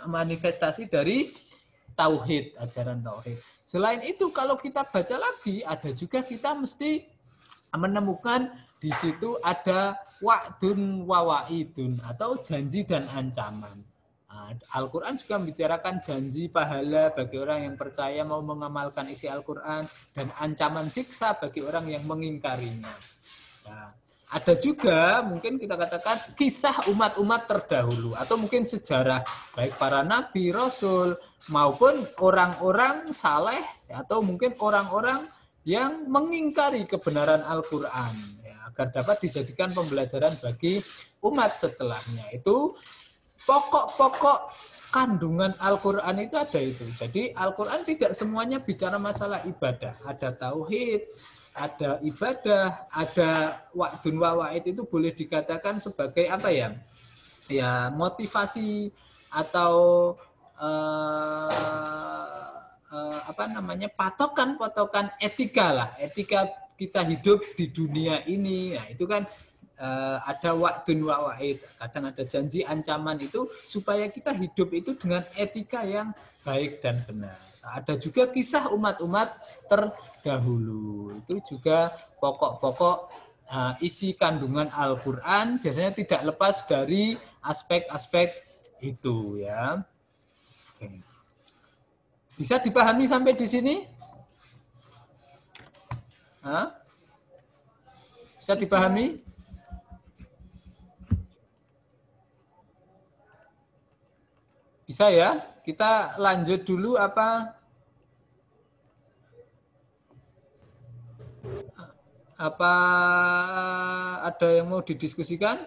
Speaker 1: manifestasi dari tauhid, ajaran tauhid. Selain itu kalau kita baca lagi ada juga kita mesti menemukan di situ ada wa'dun wa wa'idun atau janji dan ancaman. Al-Quran juga membicarakan janji pahala bagi orang yang percaya mau mengamalkan isi Al-Quran dan ancaman siksa bagi orang yang mengingkarinya. Nah, ada juga mungkin kita katakan kisah umat-umat terdahulu atau mungkin sejarah baik para nabi, rasul maupun orang-orang saleh atau mungkin orang-orang yang mengingkari kebenaran Al-Quran ya, agar dapat dijadikan pembelajaran bagi umat setelahnya. Itu pokok-pokok kandungan Al-Quran itu ada itu. Jadi Al-Quran tidak semuanya bicara masalah ibadah. Ada tauhid, ada ibadah, ada wa'dun wa wa'id itu boleh dikatakan sebagai apa ya? Ya motivasi atau patokan etika lah. Etika kita hidup di dunia ini. Nah, itu kan ada wa'dun wa wa'id, kadang ada janji ancaman itu supaya kita hidup itu dengan etika yang baik dan benar. Ada juga kisah umat-umat terdahulu. Itu juga pokok-pokok isi kandungan Al-Qur'an biasanya tidak lepas dari aspek-aspek itu ya. Oke. Bisa dipahami sampai di sini? Bisa dipahami? Bisa ya? Kita lanjut dulu apa ada yang mau didiskusikan?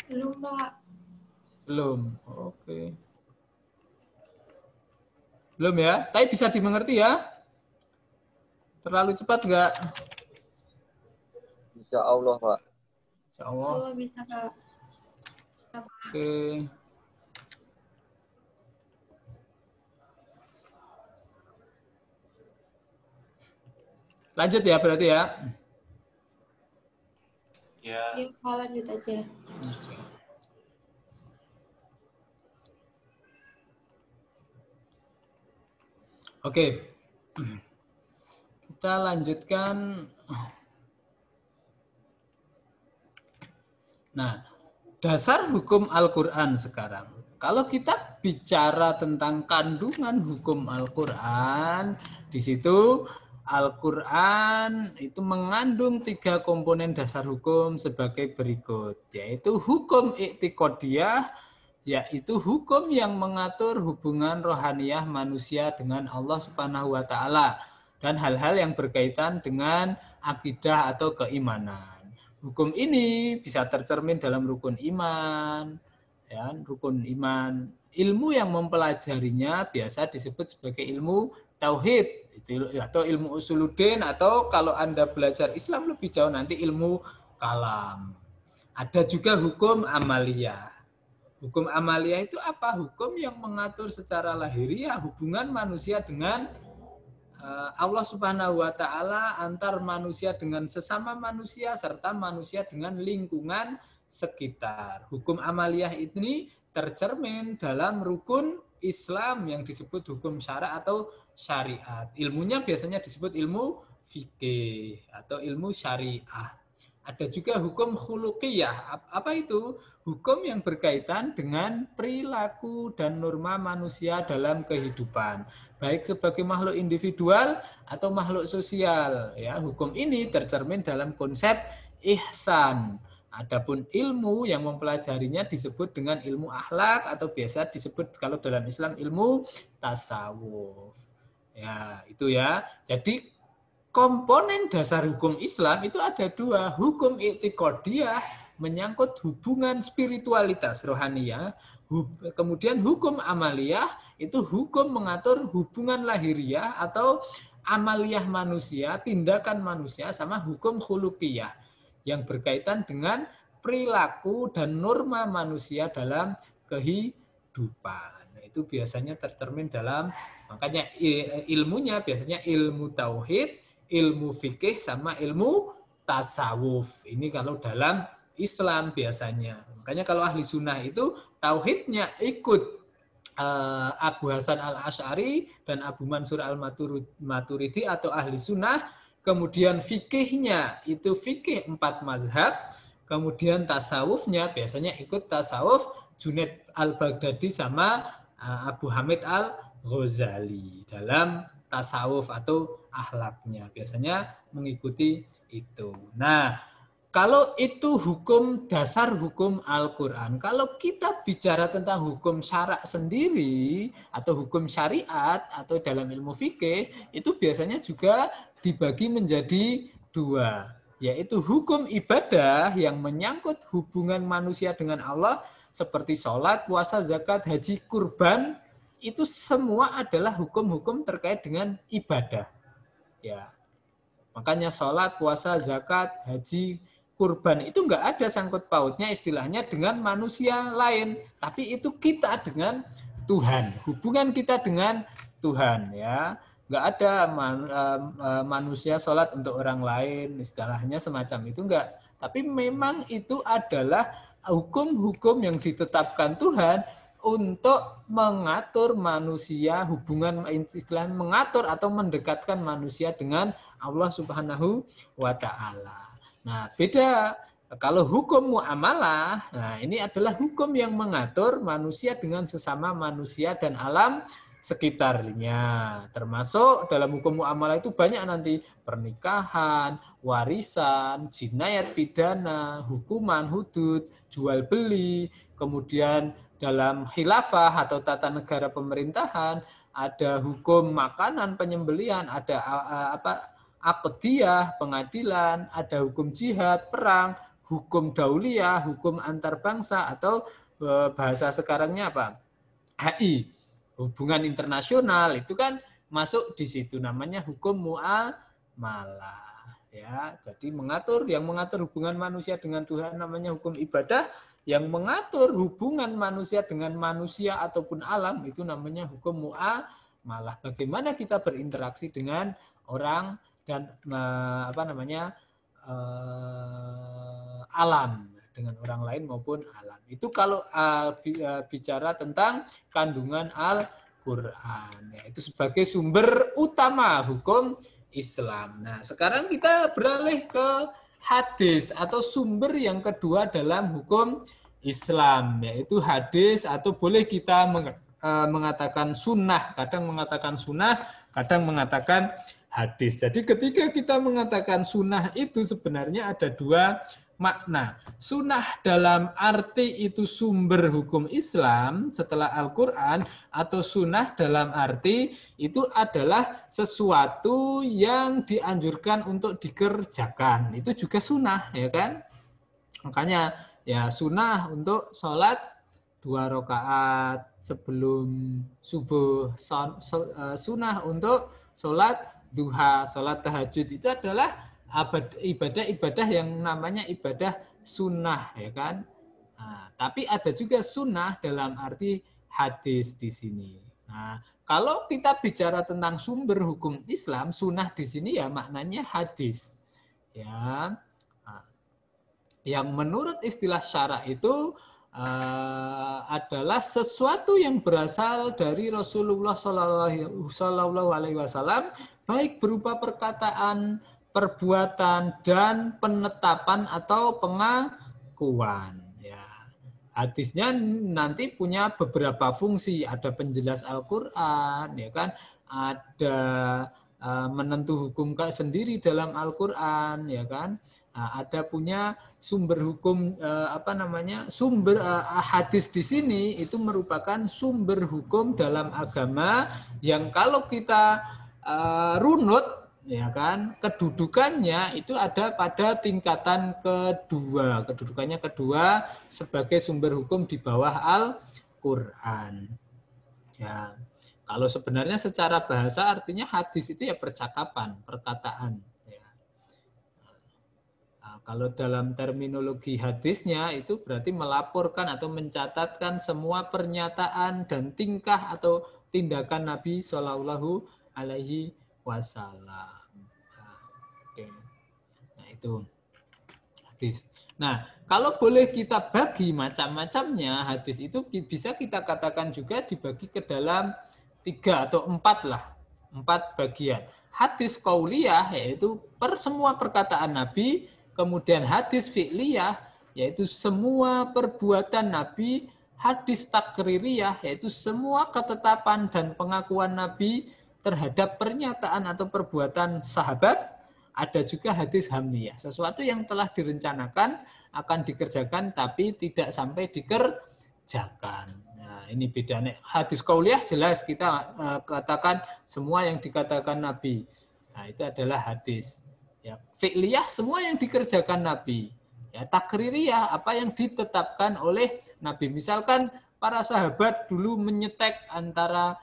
Speaker 3: Belum, Pak.
Speaker 1: Belum. Oke. Belum ya? Tapi bisa dimengerti ya? Terlalu cepat enggak?
Speaker 2: Insya Allah, Pak.
Speaker 1: Insya Allah.
Speaker 3: Oh, bisa, Pak.
Speaker 1: Oke. Lanjut ya berarti ya.
Speaker 5: Ya.
Speaker 3: Yuk, Pak, lanjut aja.
Speaker 1: Oke. Kita lanjutkan. Nah, dasar hukum Al-Quran sekarang. Kalau kita bicara tentang kandungan hukum Al-Quran, di situ Al-Quran itu mengandung 3 komponen dasar hukum sebagai berikut, yaitu hukum i'tiqadiyah, yaitu hukum yang mengatur hubungan rohaniyah manusia dengan Allah Subhanahu wa taala dan hal-hal yang berkaitan dengan akidah atau keimanan. Hukum ini bisa tercermin dalam rukun iman, ya, rukun iman. Ilmu yang mempelajarinya biasa disebut sebagai ilmu tauhid, atau ilmu usuluddin, atau kalau Anda belajar Islam lebih jauh nanti ilmu kalam. Ada juga hukum amaliyah. Hukum amaliyah itu apa? Hukum yang mengatur secara lahiriah hubungan manusia dengan Allah Subhanahu wa taala, antar manusia dengan sesama manusia serta manusia dengan lingkungan sekitar. Hukum amaliyah ini tercermin dalam rukun Islam yang disebut hukum syara atau syariat. Ilmunya biasanya disebut ilmu fikih atau ilmu syariah. Ada juga hukum khuluqiyah. Apa itu? Hukum yang berkaitan dengan perilaku dan norma manusia dalam kehidupan, baik sebagai makhluk individual atau makhluk sosial. Ya, hukum ini tercermin dalam konsep ihsan. Adapun ilmu yang mempelajarinya disebut dengan ilmu akhlak atau biasa disebut kalau dalam Islam ilmu tasawuf. Ya, itu ya. Jadi komponen dasar hukum Islam itu ada 2. Hukum i'tiqadiyah menyangkut hubungan spiritualitas rohaniyah. Kemudian hukum amaliyah itu hukum mengatur hubungan lahiriah atau amaliyah manusia, tindakan manusia, sama hukum khuluqiyah yang berkaitan dengan perilaku dan norma manusia dalam kehidupan. Itu biasanya tercermin dalam, makanya ilmunya biasanya ilmu tauhid, ilmu fikih sama ilmu tasawuf. Ini kalau dalam Islam biasanya. Makanya kalau ahli sunnah itu tauhidnya ikut Abu Hasan al-Asy'ari dan Abu Mansur al-Maturidi atau ahli sunnah, kemudian fikihnya itu fikih 4 mazhab, kemudian tasawufnya biasanya ikut tasawuf Junaid al-Baghdadi sama Abu Hamid al-Ghazali dalam tasawuf atau akhlaknya biasanya mengikuti itu. Nah, kalau itu hukum dasar hukum Al-Quran. Kalau kita bicara tentang hukum syarak sendiri atau hukum syariat atau dalam ilmu fikih, itu biasanya juga dibagi menjadi 2. Yaitu hukum ibadah yang menyangkut hubungan manusia dengan Allah seperti sholat, puasa, zakat, haji, kurban. Itu semua adalah hukum-hukum terkait dengan ibadah. Ya, makanya sholat, puasa, zakat, haji, kurban itu enggak ada sangkut pautnya istilahnya dengan manusia lain, tapi itu kita dengan Tuhan, hubungan kita dengan Tuhan ya. Enggak ada manusia sholat untuk orang lain, istilahnya semacam itu enggak. Tapi memang itu adalah hukum-hukum yang ditetapkan Tuhan untuk mengatur manusia, hubungan istilahnya mengatur atau mendekatkan manusia dengan Allah Subhanahu wa Ta'ala. Nah, beda kalau hukum muamalah, nah ini adalah hukum yang mengatur manusia dengan sesama manusia dan alam sekitarnya. Termasuk dalam hukum muamalah itu banyak nanti pernikahan, warisan, jinayat pidana, hukuman, hudud, jual beli, kemudian dalam khilafah atau tata negara pemerintahan ada hukum makanan penyembelihan, ada aqdiyah, pengadilan, ada hukum jihad, perang, hukum dauliyah, hukum antar bangsa atau bahasa sekarangnya apa? HI, hubungan internasional itu kan masuk di situ namanya hukum muamalah ya. Jadi yang mengatur hubungan manusia dengan Tuhan namanya hukum ibadah, yang mengatur hubungan manusia dengan manusia ataupun alam itu namanya hukum muamalah. Bagaimana kita berinteraksi dengan orang dan alam, dengan orang lain maupun alam. Itu kalau bicara tentang kandungan Al-Quran. Ya, itu sebagai sumber utama hukum Islam. Nah, sekarang kita beralih ke hadis atau sumber yang kedua dalam hukum Islam, yaitu hadis atau boleh kita mengatakan sunnah. Kadang mengatakan sunnah, kadang mengatakan hadis. Jadi ketika kita mengatakan sunnah itu sebenarnya ada 2 makna. Sunnah dalam arti itu sumber hukum Islam setelah Al-Quran, atau sunnah dalam arti itu adalah sesuatu yang dianjurkan untuk dikerjakan. Itu juga sunnah, ya kan? Makanya ya sunnah untuk sholat 2 rakaat sebelum subuh, sunnah untuk sholat duha, sholat tahajud, itu adalah ibadah-ibadah yang namanya ibadah sunnah, ya kan? Nah, tapi ada juga sunnah dalam arti hadis di sini. Nah, kalau kita bicara tentang sumber hukum Islam, sunnah di sini ya maknanya hadis, ya. Nah, yang menurut istilah syara itu adalah sesuatu yang berasal dari Rasulullah Shallallahu Alaihi Wasallam, baik berupa perkataan, perbuatan, dan penetapan atau pengakuan. Ya. Hadisnya nanti punya beberapa fungsi, ada penjelas Al-Quran, ya kan? Ada menentu hukum sendiri dalam Al-Quran, ya kan? Ada punya sumber hukum sumber hadis di sini itu merupakan sumber hukum dalam agama yang kalau kita runut, ya kan, kedudukannya itu ada pada tingkatan kedua. Kedudukannya kedua sebagai sumber hukum di bawah Al-Quran. Ya. Kalau sebenarnya secara bahasa artinya hadis itu ya percakapan, perkataan. Ya. Nah, kalau dalam terminologi hadisnya itu berarti melaporkan atau mencatatkan semua pernyataan dan tingkah atau tindakan Nabi Shallallahu Alaihi Wasallam. itu hadis. Nah, kalau boleh kita bagi macam-macamnya, hadis itu bisa kita katakan juga dibagi ke dalam 3 atau 4 lah. 4 bagian. Hadis qauliyah yaitu semua perkataan Nabi, kemudian hadis fi'liyah yaitu semua perbuatan Nabi, hadis takririyah yaitu semua ketetapan dan pengakuan Nabi terhadap pernyataan atau perbuatan sahabat. Ada juga hadis hamiyah, sesuatu yang telah direncanakan akan dikerjakan tapi tidak sampai dikerjakan. Nah, ini bedanya. Hadis qauliyah jelas kita katakan semua yang dikatakan Nabi. Nah, itu adalah hadis. Ya, fi'liyah semua yang dikerjakan Nabi. Ya, takririyah apa yang ditetapkan oleh Nabi. Misalkan para sahabat dulu menyetek antara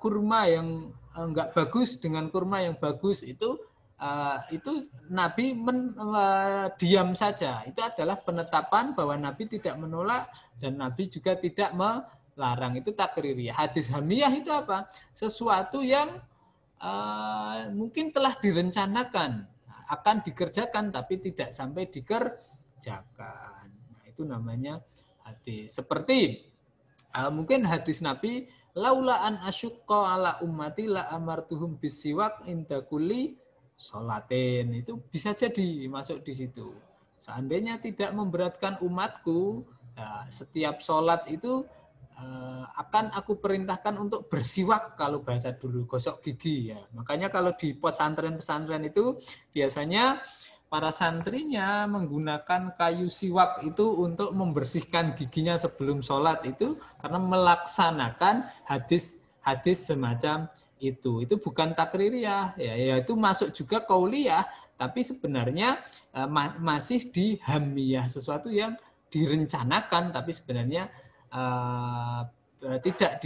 Speaker 1: kurma yang enggak bagus dengan kurma yang bagus, itu Nabi diam saja. Itu adalah penetapan bahwa Nabi tidak menolak dan Nabi juga tidak melarang. Itu takririyah. Hadis hamiyah itu apa? Sesuatu yang mungkin telah direncanakan, akan dikerjakan tapi tidak sampai dikerjakan. Nah, itu namanya hadis. Seperti mungkin hadis Nabi, laula an asyqa ala ummati la amartuhum bisiwak inda kulli sholatin. Itu bisa jadi masuk di situ. Seandainya tidak memberatkan umatku, ya, setiap sholat itu akan aku perintahkan untuk bersiwak, kalau bahasa dulu, gosok gigi. Ya. Makanya kalau di pesantren-pesantren itu biasanya para santrinya menggunakan kayu siwak itu untuk membersihkan giginya sebelum sholat itu karena melaksanakan hadis semacam itu bukan takririyah, ya itu masuk juga qauliyah, tapi sebenarnya masih di hamiyah, sesuatu yang direncanakan tapi sebenarnya tidak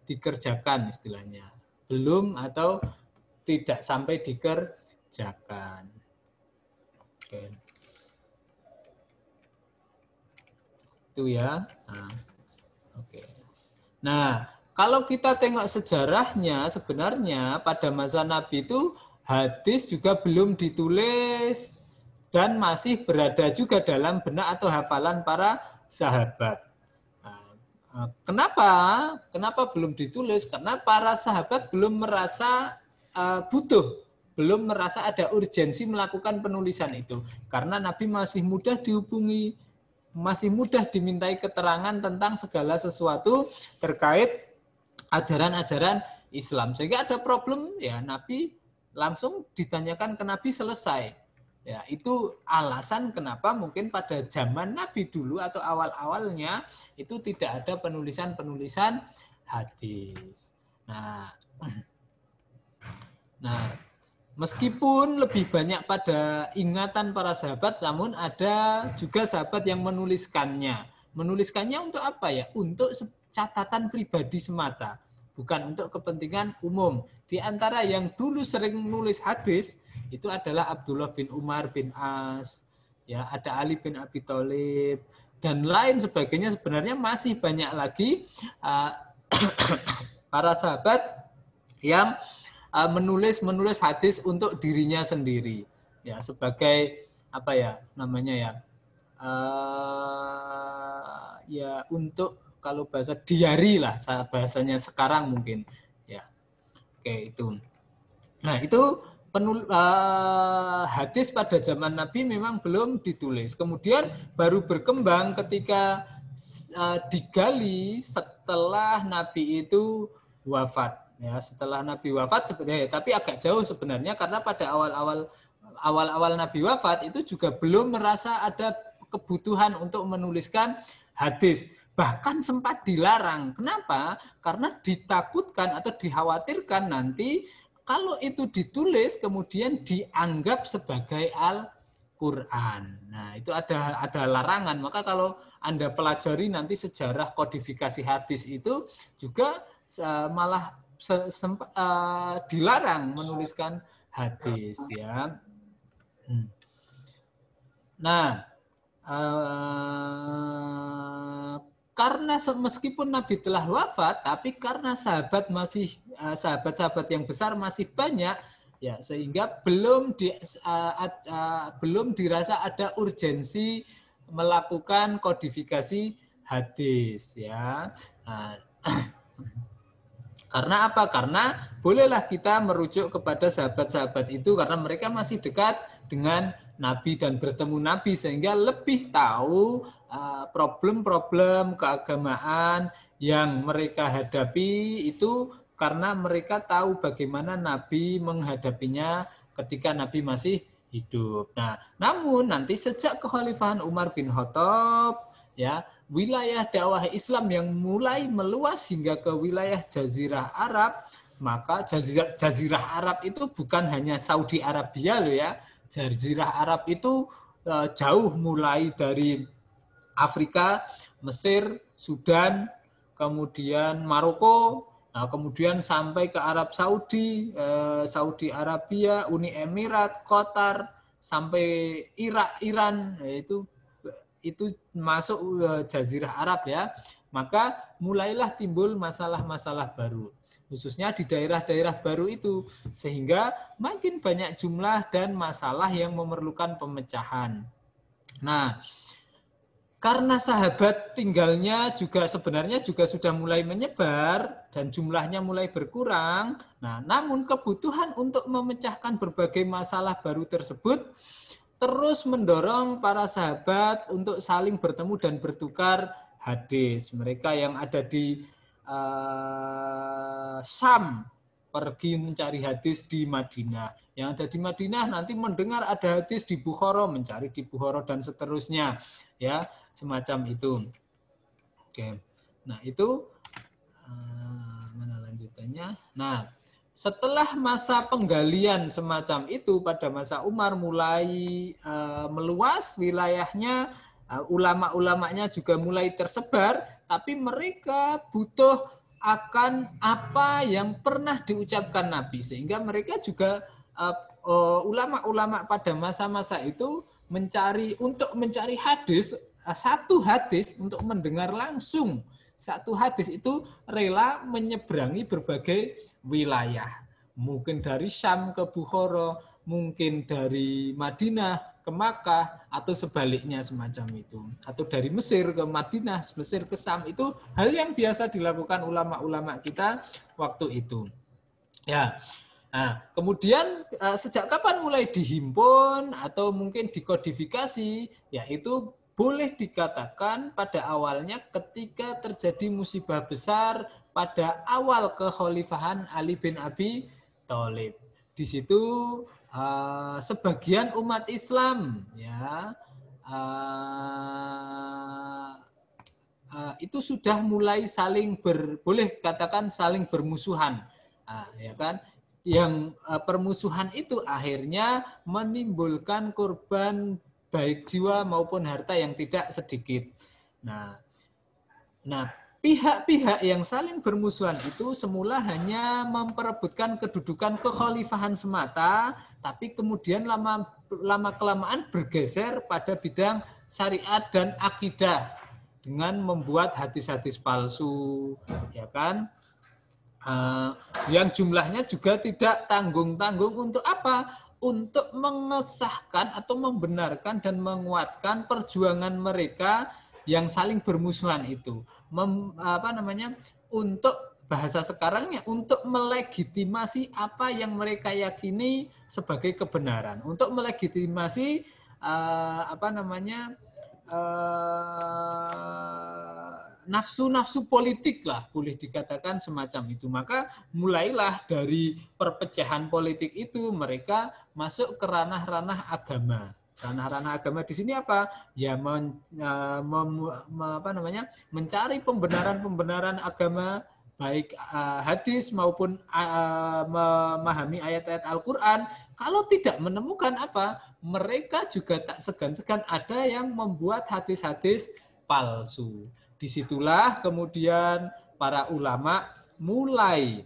Speaker 1: dikerjakan, istilahnya belum atau tidak sampai dikerjakan. Oke. Itu ya. Oke. Nah, kalau kita tengok sejarahnya, sebenarnya pada masa Nabi itu hadis juga belum ditulis dan masih berada juga dalam benak atau hafalan para sahabat. Kenapa belum ditulis? Karena para sahabat belum merasa butuh, belum merasa ada urgensi melakukan penulisan itu. Karena Nabi masih mudah dihubungi, masih mudah dimintai keterangan tentang segala sesuatu terkait ajaran-ajaran Islam. Sehingga ada problem, ya Nabi langsung ditanyakan ke Nabi, selesai. Ya, itu alasan kenapa mungkin pada zaman Nabi dulu atau awal-awalnya itu tidak ada penulisan-penulisan hadis. Nah, meskipun lebih banyak pada ingatan para sahabat, namun ada juga sahabat yang menuliskannya. Menuliskannya untuk apa ya? Untuk catatan pribadi semata, bukan untuk kepentingan umum. Di antara yang dulu sering menulis hadis itu adalah Abdullah bin Umar bin As, ya ada Ali bin Abi Thalib dan lain sebagainya. Sebenarnya masih banyak lagi para sahabat yang menulis hadis untuk dirinya sendiri, ya sebagai apa ya namanya ya, ya untuk kalau bahasa diari lah bahasanya sekarang mungkin ya. Oke, itu. Nah, itu hadis pada zaman Nabi memang belum ditulis. Kemudian baru berkembang ketika digali setelah Nabi itu wafat. Ya, setelah Nabi wafat sebenarnya, tapi agak jauh sebenarnya karena pada awal Nabi wafat itu juga belum merasa ada kebutuhan untuk menuliskan hadis. Bahkan sempat dilarang. Kenapa? Karena ditakutkan atau dikhawatirkan nanti kalau itu ditulis kemudian dianggap sebagai Al-Quran. Nah, itu ada larangan. Maka kalau Anda pelajari nanti sejarah kodifikasi hadis itu juga malah dilarang menuliskan hadis, ya. Nah, karena meskipun Nabi telah wafat, tapi karena sahabat-sahabat yang besar masih banyak, Ya, sehingga belum dirasa ada urgensi melakukan kodifikasi hadis, ya. Nah, karena apa? Karena bolehlah kita merujuk kepada sahabat-sahabat itu karena mereka masih dekat dengan Nabi dan bertemu Nabi sehingga lebih tahu problem-problem keagamaan yang mereka hadapi itu karena mereka tahu bagaimana Nabi menghadapinya ketika Nabi masih hidup. Nah, namun nanti sejak kekhalifahan Umar bin Khattab, ya, wilayah dakwah Islam yang mulai meluas hingga ke wilayah Jazirah Arab, maka Jazirah Arab itu bukan hanya Saudi Arabia loh ya. Jazirah Arab itu jauh mulai dari Afrika, Mesir, Sudan, kemudian Maroko, nah, kemudian sampai ke Arab Saudi, Saudi Arabia, Uni Emirat, Qatar, sampai Irak, Iran, itu masuk Jazirah Arab ya. Maka mulailah timbul masalah-masalah baru, khususnya di daerah-daerah baru itu, sehingga makin banyak jumlah dan masalah yang memerlukan pemecahan. Nah, karena sahabat tinggalnya juga sebenarnya juga sudah mulai menyebar dan jumlahnya mulai berkurang. Nah, namun kebutuhan untuk memecahkan berbagai masalah baru tersebut terus mendorong para sahabat untuk saling bertemu dan bertukar hadis. Mereka yang ada di Syam pergi mencari hadis di Madinah. Yang ada di Madinah nanti mendengar ada hadis di Bukhara, mencari di Bukhara dan seterusnya, ya, semacam itu. Oke. Nah, itu mana lanjutannya? Nah, setelah masa penggalian semacam itu pada masa Umar mulai meluas wilayahnya, ulama-ulamanya juga mulai tersebar, tapi mereka butuh akan apa yang pernah diucapkan Nabi, sehingga mereka juga ulama-ulama pada masa-masa itu mencari hadis, satu hadis untuk mendengar langsung. Satu hadis itu rela menyeberangi berbagai wilayah. Mungkin dari Syam ke Bukhara, mungkin dari Madinah ke Makkah, atau sebaliknya semacam itu. Atau dari Mesir ke Madinah, Mesir ke Syam, itu hal yang biasa dilakukan ulama-ulama kita waktu itu. Ya. Nah, kemudian sejak kapan mulai dihimpun atau mungkin dikodifikasi, yaitu boleh dikatakan pada awalnya ketika terjadi musibah besar pada awal kekhalifahan Ali bin Abi Thalib. Di situ sebagian umat Islam, ya, itu sudah mulai boleh katakan saling bermusuhan, ya kan? Yang permusuhan itu akhirnya menimbulkan korban baik jiwa maupun harta yang tidak sedikit. Nah, pihak-pihak yang saling bermusuhan itu semula hanya memperebutkan kedudukan kekhalifahan semata, tapi kemudian lama-kelamaan bergeser pada bidang syariat dan akidah dengan membuat hadis-hadis palsu, ya kan? Yang jumlahnya juga tidak tanggung-tanggung untuk apa? Untuk mengesahkan atau membenarkan dan menguatkan perjuangan mereka yang saling bermusuhan itu. Untuk bahasa sekarangnya, untuk melegitimasi apa yang mereka yakini sebagai kebenaran. Untuk melegitimasi nafsu-nafsu politik lah, boleh dikatakan semacam itu. Maka mulailah dari perpecahan politik itu mereka masuk ke ranah-ranah agama. Ranah-ranah agama di sini apa? Ya mencari pembenaran-pembenaran agama, baik hadis maupun memahami ayat-ayat Al-Quran. Kalau tidak menemukan apa, mereka juga tak segan-segan ada yang membuat hadis-hadis palsu. Disitulah kemudian para ulama mulai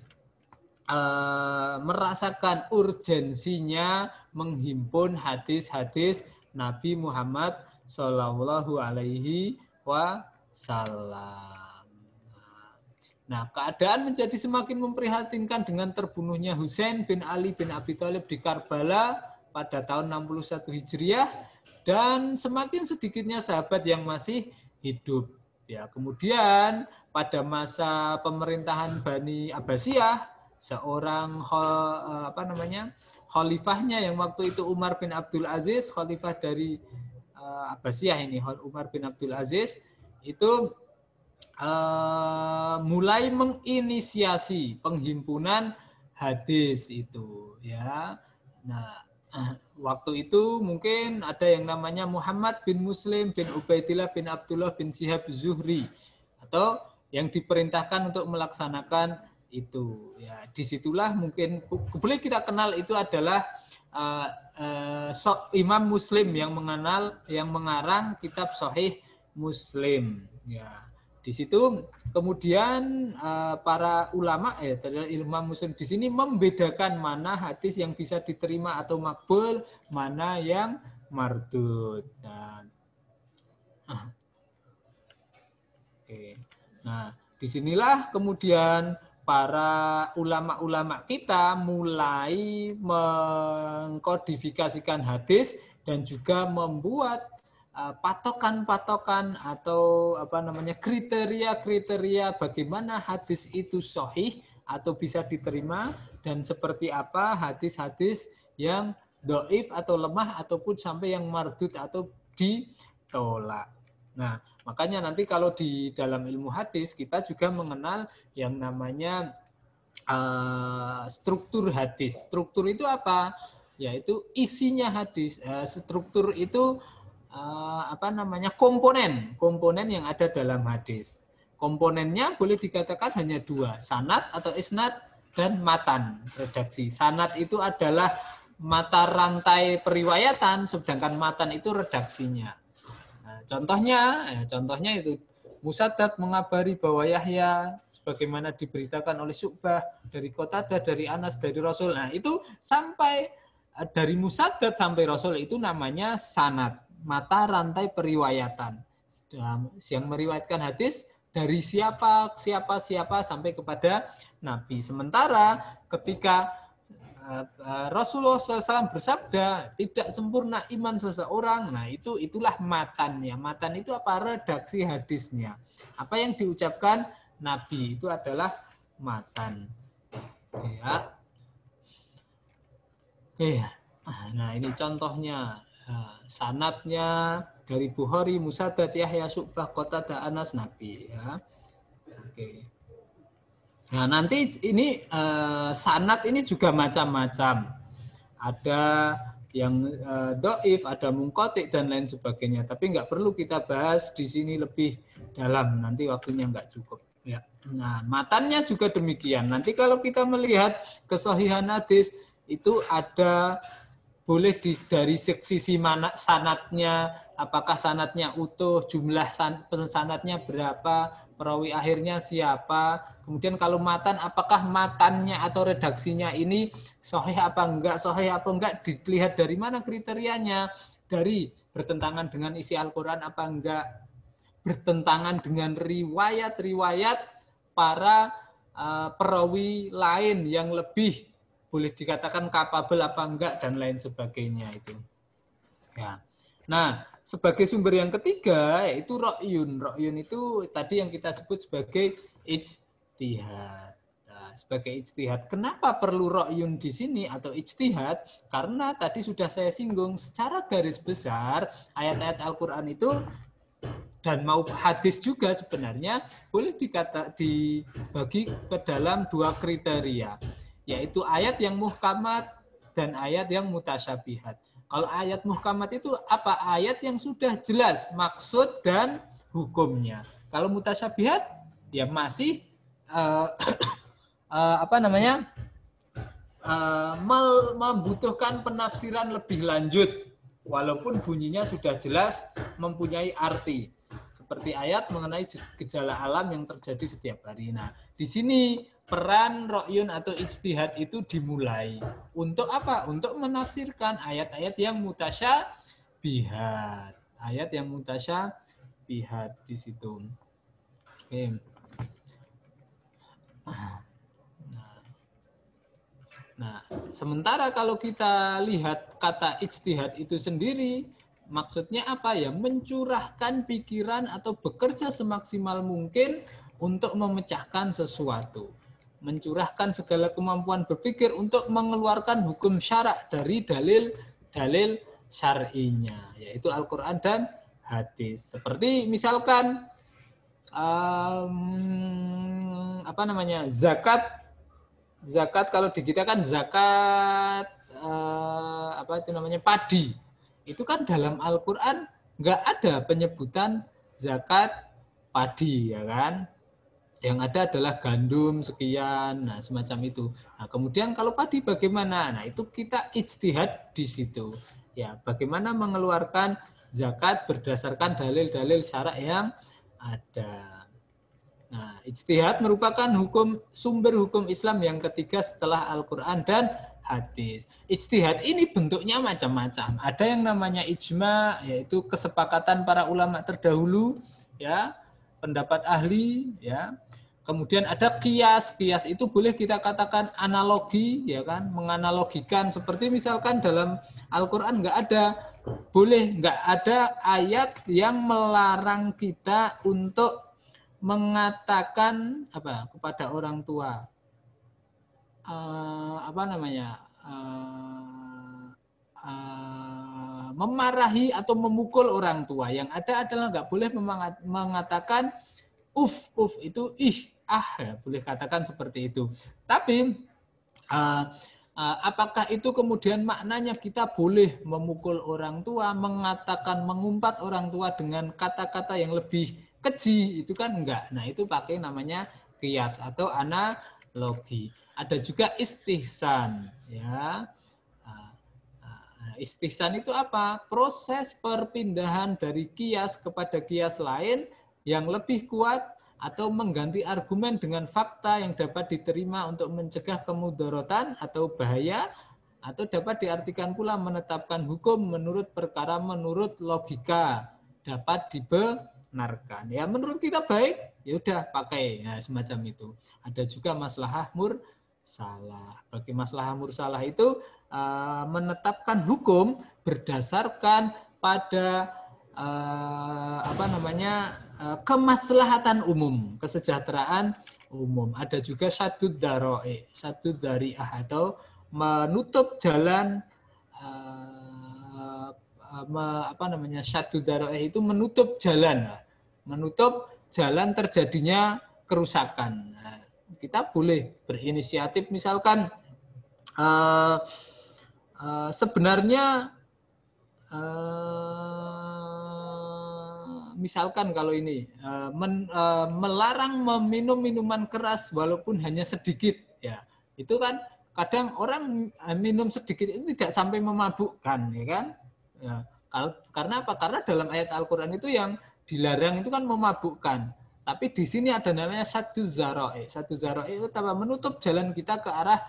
Speaker 1: merasakan urgensinya menghimpun hadis-hadis Nabi Muhammad Shallallahu Alaihi Wasallam. Nah, keadaan menjadi semakin memprihatinkan dengan terbunuhnya Husain bin Ali bin Abi Thalib di Karbala pada tahun 61 Hijriah dan semakin sedikitnya sahabat yang masih hidup. Ya, kemudian pada masa pemerintahan Bani Abbasiyah, seorang khalifahnya yang waktu itu Umar bin Abdul Aziz, khalifah dari Abbasiyah ini, Umar bin Abdul Aziz itu mulai menginisiasi penghimpunan hadis itu, ya. Nah, waktu itu mungkin ada yang namanya Muhammad bin Muslim bin Ubaidillah bin Abdullah bin Syihab Zuhri atau yang diperintahkan untuk melaksanakan itu. Ya, disitulah mungkin boleh kita kenal itu adalah Imam Muslim yang mengarang kitab Sahih Muslim. Ya. Di situ kemudian para ulama Imam Muslim di sini membedakan mana hadis yang bisa diterima atau makbul, mana yang mardud. Nah, disinilah kemudian para ulama-ulama kita mulai mengkodifikasikan hadis dan juga membuat patokan-patokan atau kriteria-kriteria bagaimana hadis itu sahih atau bisa diterima dan seperti apa hadis-hadis yang dhaif atau lemah ataupun sampai yang mardud atau ditolak. Nah, makanya nanti kalau di dalam ilmu hadis kita juga mengenal yang namanya struktur hadis. Struktur itu apa? Yaitu isinya hadis. Struktur itu komponen yang ada dalam hadis. Komponennya boleh dikatakan hanya dua, sanad atau isnad dan matan redaksi. Sanad itu adalah mata rantai periwayatan, sedangkan matan itu redaksinya. Nah, contohnya itu Musaddad mengabari bahwa Yahya sebagaimana diberitakan oleh Syu'bah dari Qatadah, dari Anas, dari Rasul. Nah, itu sampai dari Musaddad sampai Rasul itu namanya sanad, mata rantai periwayatan. Yang meriwayatkan hadis dari siapa sampai kepada Nabi. Sementara ketika Rasulullah SAW bersabda tidak sempurna iman seseorang, nah itulah matannya. Matan itu apa? Redaksi hadisnya. Apa yang diucapkan Nabi itu adalah matan. Ya. Oke. Nah, ini contohnya. Sanadnya dari Bukhari, Musaddad, Yahya, Syu'bah, Qatadah, Anas, Nabi. Ya. Oke. Nah, nanti ini sanad ini juga macam-macam. Ada yang dhaif, ada munqati dan lain sebagainya. Tapi nggak perlu kita bahas di sini lebih dalam. Nanti waktunya nggak cukup. Ya. Nah, matannya juga demikian. Nanti kalau kita melihat kesahihan hadis itu ada boleh dari sisi mana sanadnya, apakah sanadnya utuh, jumlah sanadnya berapa, perawi akhirnya siapa. Kemudian kalau matan, apakah matannya atau redaksinya ini sahih apa enggak, dilihat dari mana kriterianya, dari bertentangan dengan isi Al-Quran apa enggak, bertentangan dengan riwayat-riwayat para perawi lain yang lebih boleh dikatakan kapabel apa enggak dan lain sebagainya itu. Ya. Nah, sebagai sumber yang ketiga yaitu ra'yun. Ra'yun itu tadi yang kita sebut sebagai ijtihad. Nah, sebagai ijtihad. Kenapa perlu ra'yun di sini atau ijtihad? Karena tadi sudah saya singgung secara garis besar ayat-ayat Al-Qur'an itu dan mau hadis juga sebenarnya boleh dibagi ke dalam dua kriteria, yaitu ayat yang muhkamat dan ayat yang mutasyabihat. Kalau ayat muhkamat itu apa? Ayat yang sudah jelas maksud dan hukumnya. Kalau mutasyabihat ya masih membutuhkan penafsiran lebih lanjut walaupun bunyinya sudah jelas mempunyai arti. Seperti ayat mengenai gejala alam yang terjadi setiap hari. Nah, di sini peran ra'yun atau ijtihad itu dimulai. Untuk apa? Untuk menafsirkan ayat-ayat yang mutasyabihat. Ayat yang mutasyabihat di situ. Oke. Nah, sementara kalau kita lihat kata ijtihad itu sendiri, maksudnya apa ya? Mencurahkan pikiran atau bekerja semaksimal mungkin untuk memecahkan sesuatu. Mencurahkan segala kemampuan berpikir untuk mengeluarkan hukum syarak dari dalil-dalil syar'inya, yaitu Al-Quran dan hadis. Seperti misalkan zakat kalau di kita kan zakat padi. Itu kan dalam Al-Qur'an nggak ada penyebutan zakat padi, ya kan? Yang ada adalah gandum sekian, nah semacam itu. Nah, kemudian kalau padi bagaimana? Nah, itu kita ijtihad di situ. Ya, bagaimana mengeluarkan zakat berdasarkan dalil-dalil syarak yang ada. Nah, ijtihad merupakan sumber hukum Islam yang ketiga setelah Al-Quran dan hadis. Ijtihad ini bentuknya macam-macam. Ada yang namanya ijma, yaitu kesepakatan para ulama terdahulu, ya, pendapat ahli, ya. Kemudian ada qiyas. Qiyas itu boleh kita katakan analogi, ya kan, menganalogikan. Seperti misalkan dalam Al-Quran nggak ada ayat yang melarang kita untuk mengatakan kepada orang tua memarahi atau memukul orang tua. Yang ada adalah nggak boleh mengatakan uf itu ya, boleh katakan seperti itu. Tapi apakah itu kemudian maknanya kita boleh memukul orang tua, mengatakan mengumpat orang tua dengan kata-kata yang lebih keji? Itu kan enggak. Nah, itu pakai namanya qiyas atau analogi. Ada juga istihsan, ya. Istihsan itu apa? Proses perpindahan dari qiyas kepada qiyas lain yang lebih kuat atau mengganti argumen dengan fakta yang dapat diterima untuk mencegah kemudaratan atau bahaya, atau dapat diartikan pula menetapkan hukum menurut perkara menurut logika dapat dibenarkan. Ya, menurut kita baik, ya udah pakai, ya, semacam itu. Ada juga maslahah mursalah. Bagi maslahah mursalah itu menetapkan hukum berdasarkan pada kemaslahatan umum, kesejahteraan umum. Ada juga syadud dari'ah atau menutup jalan syadud dari'ah itu menutup jalan terjadinya kerusakan. Nah, kita boleh berinisiatif misalkan sebenarnya misalkan kalau ini melarang meminum minuman keras walaupun hanya sedikit, ya itu kan kadang orang minum sedikit itu tidak sampai memabukkan, ya kan? Ya, karena apa? Karena dalam ayat Al-Quran itu yang dilarang itu kan memabukkan. Tapi di sini ada namanya satu zaro'i. Satu zaro'i itu menutup jalan kita ke arah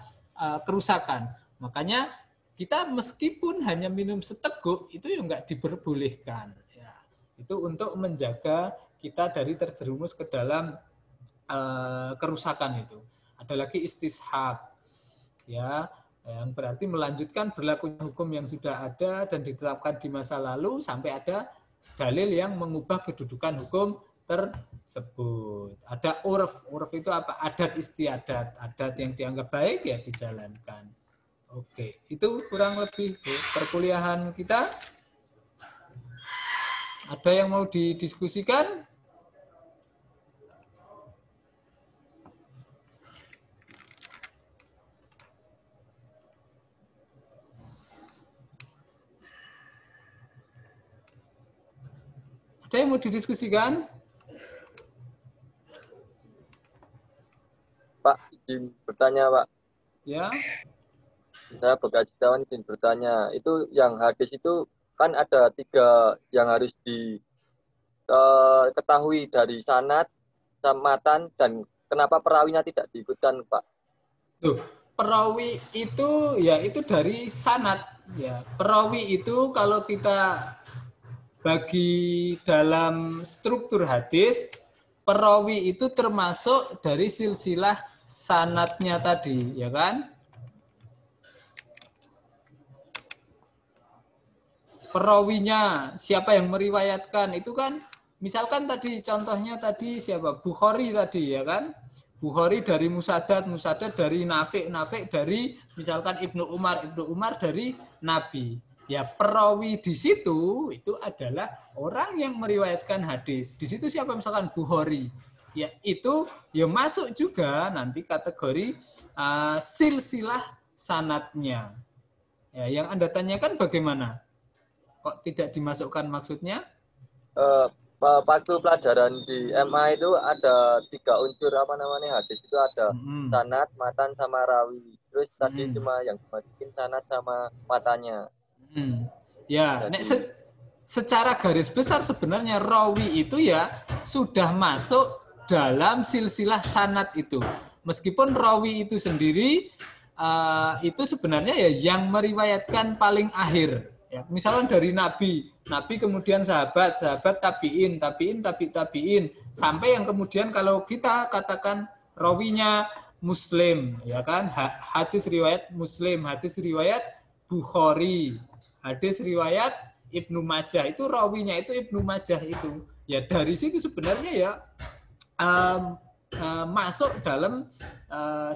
Speaker 1: kerusakan. Makanya kita meskipun hanya minum seteguk itu ya nggak diperbolehkan. Ya, itu untuk menjaga kita dari terjerumus ke dalam kerusakan itu. Ada lagi istishab, ya, yang berarti melanjutkan berlakunya hukum yang sudah ada dan ditetapkan di masa lalu sampai ada dalil yang mengubah kedudukan hukum tersebut. Ada urf itu apa? Adat istiadat, adat yang dianggap baik ya dijalankan. Oke, itu kurang lebih perkuliahan kita. Ada yang mau didiskusikan? Ada yang mau didiskusikan?
Speaker 7: Pak, izin bertanya, Pak.
Speaker 1: Ya.
Speaker 7: Saya bekas kawan izin bertanya. Itu yang hadis itu kan ada 3 yang harus diketahui dari sanad, matan, dan kenapa perawinya tidak diikutkan, Pak?
Speaker 1: Tuh, perawi itu ya itu dari sanad. Ya, perawi itu kalau kita bagi dalam struktur hadis, perawi itu termasuk dari silsilah sanadnya tadi, ya kan? Perawinya, siapa yang meriwayatkan itu kan, misalkan tadi contohnya tadi siapa? Bukhari tadi, ya kan? Bukhari dari Musaddad, Musaddad dari Nafi', Nafi' dari misalkan Ibnu Umar dari Nabi. Ya, perawi di situ itu adalah orang yang meriwayatkan hadis. Di situ siapa misalkan Bukhari. Ya, itu ya masuk juga nanti kategori silsilah sanadnya. Ya, yang Anda tanyakan bagaimana? Kok tidak dimasukkan maksudnya?
Speaker 7: Waktu pelajaran di MA itu ada 3 unsur apa namanya hadis itu ada sanad, matan, sama rawi. Terus tadi cuma yang dimasukin sanad sama matanya.
Speaker 1: Ya, secara garis besar sebenarnya rawi itu ya sudah masuk dalam silsilah sanad itu. Meskipun rawi itu sendiri itu sebenarnya ya yang meriwayatkan paling akhir. Ya, misalnya dari Nabi kemudian sahabat tabiin, sampai yang kemudian kalau kita katakan rawinya Muslim, ya kan, hadis riwayat Muslim, hadis riwayat Bukhari, hadis riwayat Ibnu Majah, itu rawinya itu Ibnu Majah itu. Ya dari situ sebenarnya ya masuk dalam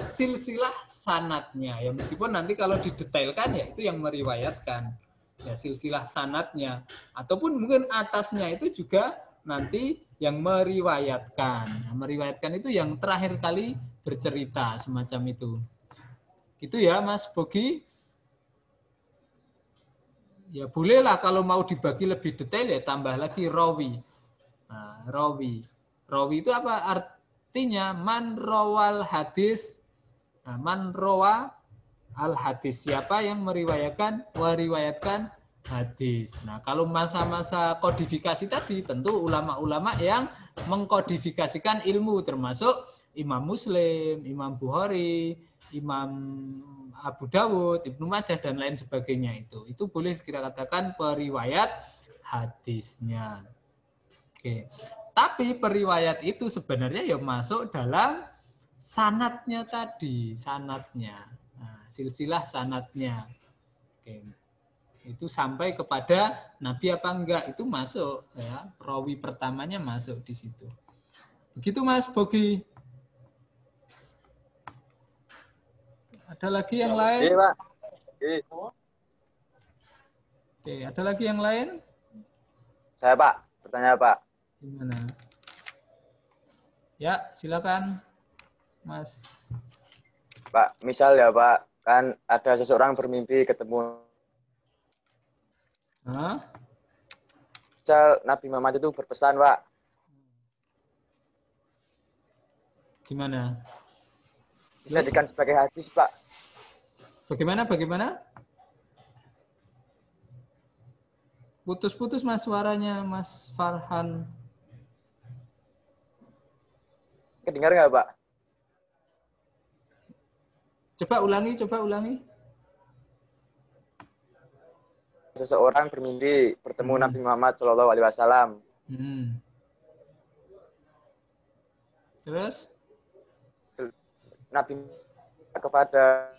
Speaker 1: silsilah sanadnya. Ya meskipun nanti kalau didetailkan ya itu yang meriwayatkan. Ya, silsilah sanadnya ataupun mungkin atasnya itu juga nanti yang meriwayatkan. Nah, meriwayatkan itu yang terakhir kali bercerita semacam itu. Gitu ya Mas Bogi? Ya bolehlah kalau mau dibagi lebih detail ya tambah lagi rawi. Nah, rawi itu apa artinya? Man rawal hadis. Nah, man rawa al hadis, siapa yang meriwayatkan hadis. Nah, kalau masa-masa kodifikasi tadi tentu ulama-ulama yang mengkodifikasikan ilmu termasuk Imam Muslim, Imam Bukhari, Imam Abu Dawud, Ibnu Majah dan lain sebagainya itu. Itu boleh kita katakan periwayat hadisnya. Oke. Tapi periwayat itu sebenarnya ya masuk dalam sanadnya tadi, sanadnya. Nah, silsilah sanadnya. Oke. Itu sampai kepada Nabi apa enggak itu masuk ya. Rawi pertamanya masuk di situ. Begitu Mas Bogi. Ada lagi yang lain?
Speaker 7: Iya, Pak.
Speaker 1: Oke, ada lagi yang lain?
Speaker 2: Saya Pak, bertanya Pak.
Speaker 1: Gimana? Ya, silakan Mas.
Speaker 2: Pak, misal ya Pak, kan ada seseorang bermimpi ketemu. Misal Nabi Muhammad itu berpesan, Pak.
Speaker 1: Gimana?
Speaker 2: Dijadikan sebagai hadis, Pak.
Speaker 1: Bagaimana? Putus-putus Mas suaranya, Mas Farhan.
Speaker 2: Kedengar nggak, Pak?
Speaker 1: Coba ulangi.
Speaker 2: Seseorang bermimpi bertemu Nabi Muhammad Shallallahu Alaihi Wasallam.
Speaker 1: Terus?
Speaker 2: Nabi kepada.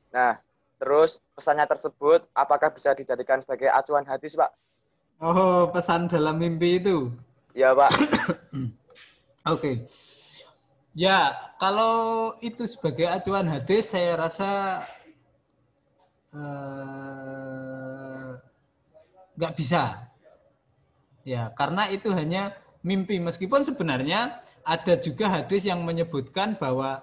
Speaker 2: Nah, terus pesannya tersebut apakah bisa dijadikan sebagai acuan hadis, Pak?
Speaker 1: Oh, pesan dalam mimpi itu?
Speaker 2: Ya, Pak.
Speaker 1: Oke. Ya, kalau itu sebagai acuan hadis, saya rasa nggak bisa. Ya, karena itu hanya mimpi. Meskipun sebenarnya ada juga hadis yang menyebutkan bahwa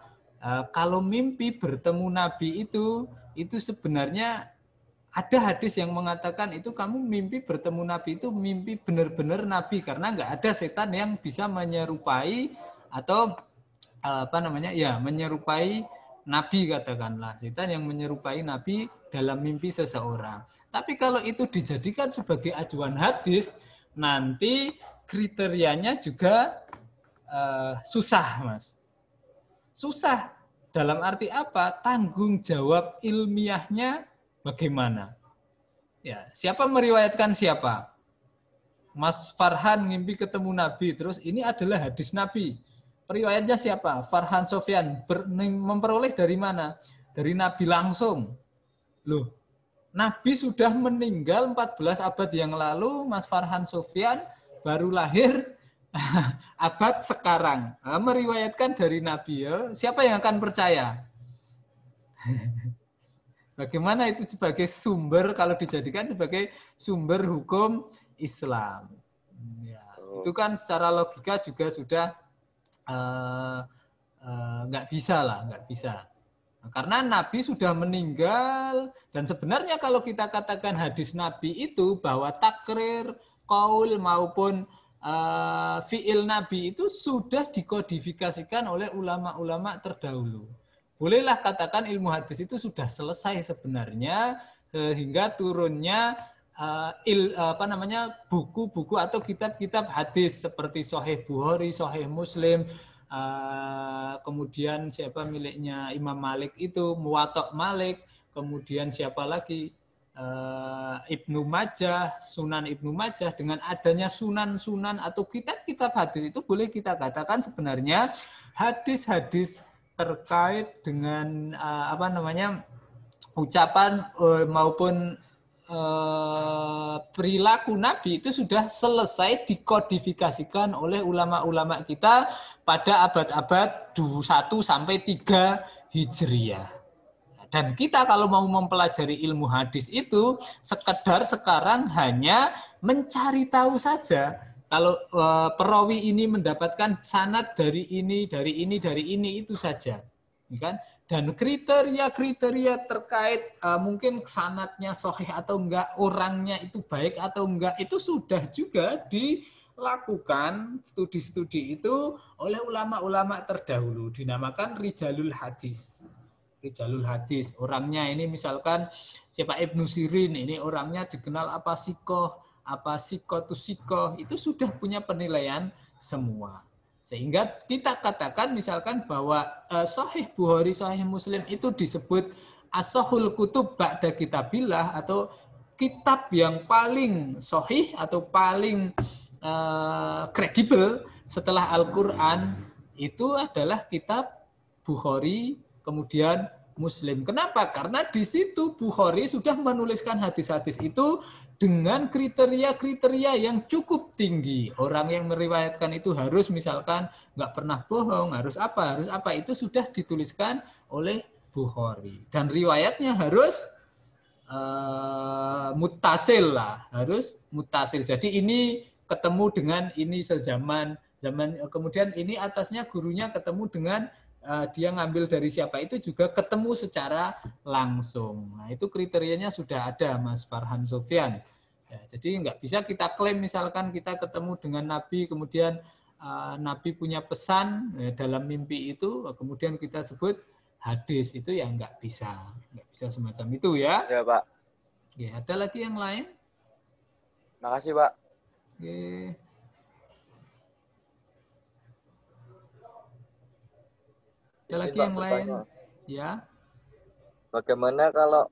Speaker 1: kalau mimpi bertemu Nabi itu sebenarnya ada hadis yang mengatakan itu kamu mimpi bertemu Nabi itu mimpi benar-benar Nabi karena nggak ada setan yang bisa menyerupai atau menyerupai Nabi katakanlah, setan yang menyerupai Nabi dalam mimpi seseorang. Tapi kalau itu dijadikan sebagai acuan hadis, nanti kriterianya juga susah, Mas. Susah dalam arti apa? Tanggung jawab ilmiahnya bagaimana? Ya, siapa meriwayatkan siapa? Mas Farhan mimpi ketemu Nabi, terus ini adalah hadis Nabi. Periwayatnya siapa? Farhan Sofyan. Memperoleh dari mana? Dari Nabi langsung. Loh, Nabi sudah meninggal 14 abad yang lalu, Mas Farhan Sofyan baru lahir abad sekarang. Meriwayatkan dari Nabi. Ya. Siapa yang akan percaya? Bagaimana itu sebagai sumber, kalau dijadikan sebagai sumber hukum Islam? Ya, itu kan secara logika juga sudah nggak bisa lah, nggak bisa. Karena Nabi sudah meninggal, dan sebenarnya kalau kita katakan hadis Nabi itu bahwa takrir, qaul maupun fi'il Nabi itu sudah dikodifikasikan oleh ulama-ulama terdahulu. Bolehlah katakan ilmu hadis itu sudah selesai sebenarnya hingga turunnya buku-buku atau kitab-kitab hadis seperti Sahih Bukhari, Sahih Muslim, kemudian siapa miliknya Imam Malik itu Muwatta Malik, kemudian siapa lagi Ibnu Majah, Sunan Ibnu Majah. Dengan adanya sunan-sunan atau kitab-kitab hadis itu boleh kita katakan sebenarnya hadis-hadis terkait dengan ucapan maupun perilaku Nabi itu sudah selesai dikodifikasikan oleh ulama-ulama kita pada abad-abad 1 sampai 3 Hijriah. Dan kita kalau mau mempelajari ilmu hadis itu sekedar sekarang hanya mencari tahu saja. Kalau perawi ini mendapatkan sanad dari ini itu saja, kan? Dan kriteria-kriteria terkait mungkin sanadnya sahih atau enggak, orangnya itu baik atau enggak, itu sudah juga dilakukan studi-studi itu oleh ulama-ulama terdahulu, dinamakan rijalul hadis. Rijalul hadis, orangnya ini misalkan siapa Ibnu Sirin, ini orangnya dikenal apa sikoh, apa sikotus sikoh, itu sudah punya penilaian semua. Sehingga kita katakan misalkan bahwa Sahih Bukhari, Sahih Muslim itu disebut ashahul kutub ba'da kitabillah, atau kitab yang paling sahih atau paling kredibel setelah Al-Quran, itu adalah kitab Bukhari, kemudian Muslim. Kenapa? Karena di situ Bukhari sudah menuliskan hadis-hadis itu dengan kriteria-kriteria yang cukup tinggi. Orang yang meriwayatkan itu harus misalkan nggak pernah bohong, harus apa, itu sudah dituliskan oleh Bukhari. Dan riwayatnya harus muttasil lah, harus muttasil. Jadi ini ketemu dengan ini sezaman, kemudian ini atasnya gurunya ketemu dengan dia ngambil dari siapa itu juga ketemu secara langsung. Nah, itu kriterianya sudah ada, Mas Farhan Sofyan. Ya, jadi nggak bisa kita klaim misalkan kita ketemu dengan Nabi, kemudian Nabi punya pesan dalam mimpi itu, kemudian kita sebut hadis, itu ya nggak bisa semacam itu ya.
Speaker 2: Ya Pak.
Speaker 1: Ya, ada lagi yang lain?
Speaker 2: Makasih Pak.
Speaker 1: Oke. Ada lagi yang lain? Ya.
Speaker 7: Bagaimana kalau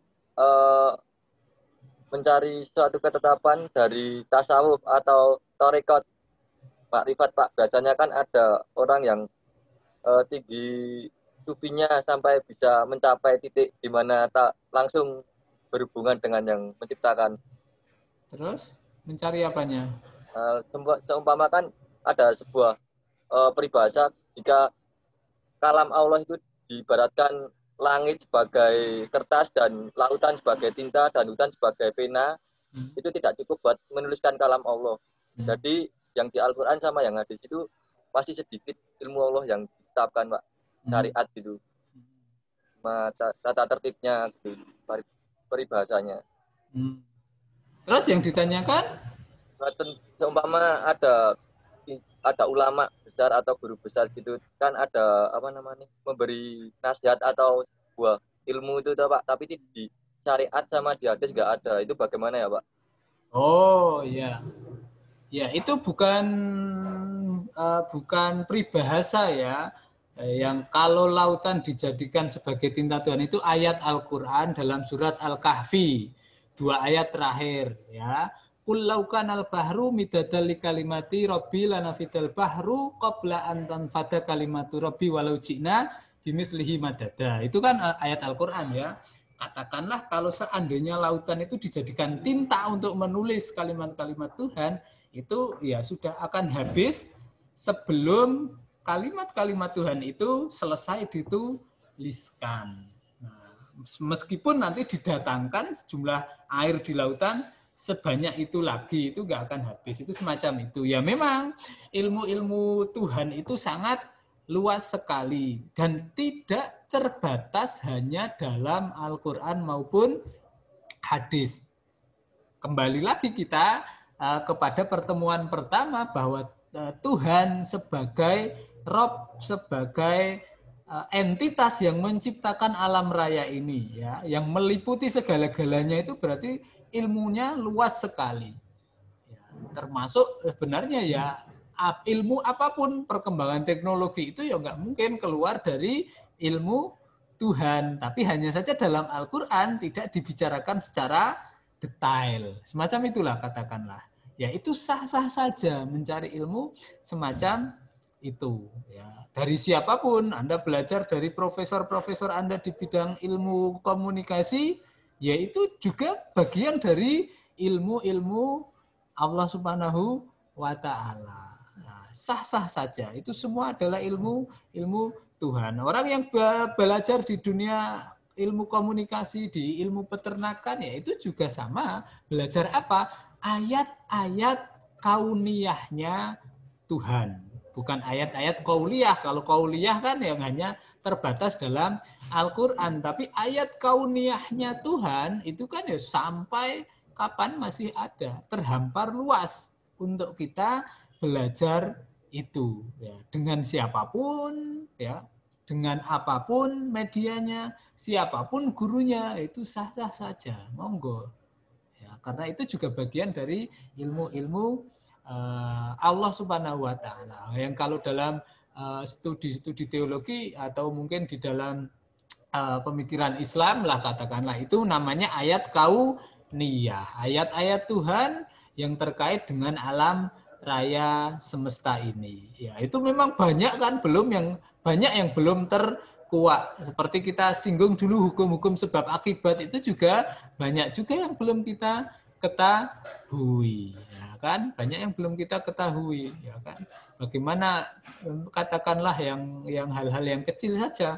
Speaker 7: mencari suatu ketetapan dari tasawuf atau tarekat, Pak Rifat, Pak? Biasanya kan ada orang yang tinggi sufinya sampai bisa mencapai titik di mana tak langsung berhubungan dengan yang menciptakan.
Speaker 1: Terus mencari apanya?
Speaker 7: Seumpama kan ada sebuah peribahasa jika kalam Allah itu diibaratkan langit sebagai kertas dan lautan sebagai tinta dan hutan sebagai pena, itu tidak cukup buat menuliskan kalam Allah. Jadi yang di Al-Quran sama yang hadis itu pasti sedikit ilmu Allah yang ditetapkan, Pak. Syariat gitu. Tata tertibnya gitu, peribahasanya.
Speaker 1: Terus yang ditanyakan?
Speaker 7: Seumpama ada ulama besar atau guru besar gitu kan, ada memberi nasihat atau sebuah ilmu itu Pak, tapi di syariat sama di hadis nggak ada, itu bagaimana ya Pak?
Speaker 1: Oh iya, ya itu bukan peribahasa ya, yang kalau lautan dijadikan sebagai tinta Tuhan itu ayat Al-Quran dalam surat Al-Kahfi, 2 ayat terakhir ya. Qul law kanal bahru midadal li kalimati rabbi lanafidal bahru qabla an tanfada kalimatu rabbi walau ji'na bimithlihi madada. Itu kan ayat Al-Qur'an ya. Katakanlah kalau seandainya lautan itu dijadikan tinta untuk menulis kalimat-kalimat Tuhan, itu ya sudah akan habis sebelum kalimat-kalimat Tuhan itu selesai dituliskan. Nah, meskipun nanti didatangkan sejumlah air di lautan sebanyak itu lagi, itu nggak akan habis. Itu semacam itu. Ya memang ilmu-ilmu Tuhan itu sangat luas sekali dan tidak terbatas hanya dalam Al-Quran maupun hadis. Kembali lagi kita kepada pertemuan pertama bahwa Tuhan sebagai Rob, sebagai entitas yang menciptakan alam raya ini, ya, yang meliputi segala-galanya, itu berarti ilmunya luas sekali. Ya, termasuk sebenarnya ya ilmu apapun, perkembangan teknologi itu ya nggak mungkin keluar dari ilmu Tuhan. Tapi hanya saja dalam Al-Quran tidak dibicarakan secara detail. Semacam itulah katakanlah. Ya itu sah-sah saja mencari ilmu semacam itu. Ya, dari siapapun, Anda belajar dari profesor-profesor Anda di bidang ilmu komunikasi, ya itu juga bagian dari ilmu-ilmu Allah Subhanahu wa Ta'ala. Nah, sah-sah saja. Itu semua adalah ilmu Tuhan. Orang yang belajar di dunia ilmu komunikasi, di ilmu peternakan, ya itu juga sama. Belajar apa? Ayat-ayat kauniyahnya Tuhan. Bukan ayat-ayat kauliyah. Kalau kauliyah kan yang hanya terbatas dalam Al-Quran. Tapi ayat kauniyahnya Tuhan itu kan ya sampai kapan masih ada. Terhampar luas untuk kita belajar itu. Ya, dengan siapapun, ya, dengan apapun medianya, siapapun gurunya, itu sah-sah saja, monggo. Ya, karena itu juga bagian dari ilmu-ilmu Allah Subhanahu wa Ta'ala. Yang kalau dalam studi-studi teologi atau mungkin di dalam pemikiran Islam lah katakanlah, itu namanya ayat kauniyah. Ayat-ayat Tuhan yang terkait dengan alam raya semesta ini. Ya, itu memang banyak kan banyak yang belum terkuak. Seperti kita singgung dulu hukum-hukum sebab akibat, itu juga banyak juga yang belum kita ketahui, ya kan? Banyak yang belum kita ketahui, ya kan? Bagaimana katakanlah yang hal-hal yang kecil saja,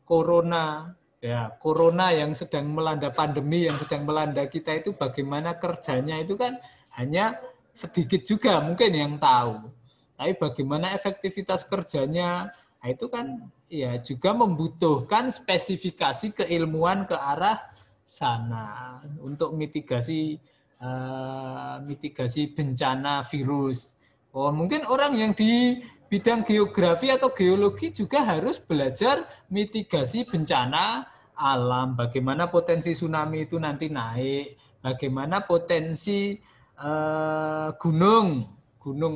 Speaker 1: corona yang sedang melanda, pandemi yang sedang melanda kita itu bagaimana kerjanya itu kan hanya sedikit juga mungkin yang tahu. Tapi bagaimana efektivitas kerjanya, nah itu kan ya juga membutuhkan spesifikasi keilmuan ke arah sana untuk mitigasi bencana virus. Oh, mungkin orang yang di bidang geografi atau geologi juga harus belajar mitigasi bencana alam. Bagaimana potensi tsunami itu nanti naik, bagaimana potensi gunung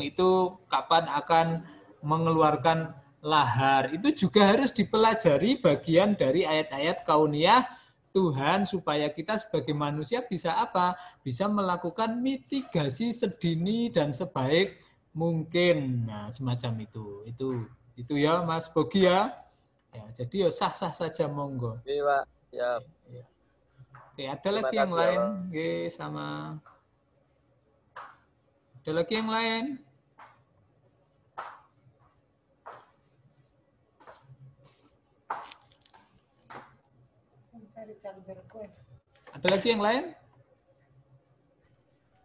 Speaker 1: itu kapan akan mengeluarkan lahar. Itu juga harus dipelajari bagian dari ayat-ayat kauniyah Tuhan supaya kita sebagai manusia bisa apa? Bisa melakukan mitigasi sedini dan sebaik mungkin. Nah, semacam itu. Itu ya Mas Bogi ya. Ya, jadi ya sah-sah saja monggo.
Speaker 7: Oke, Pak. Ya.
Speaker 1: Oke, ada lagi yang lain? Oke, sama. Ada lagi yang lain? Ada lagi yang lain?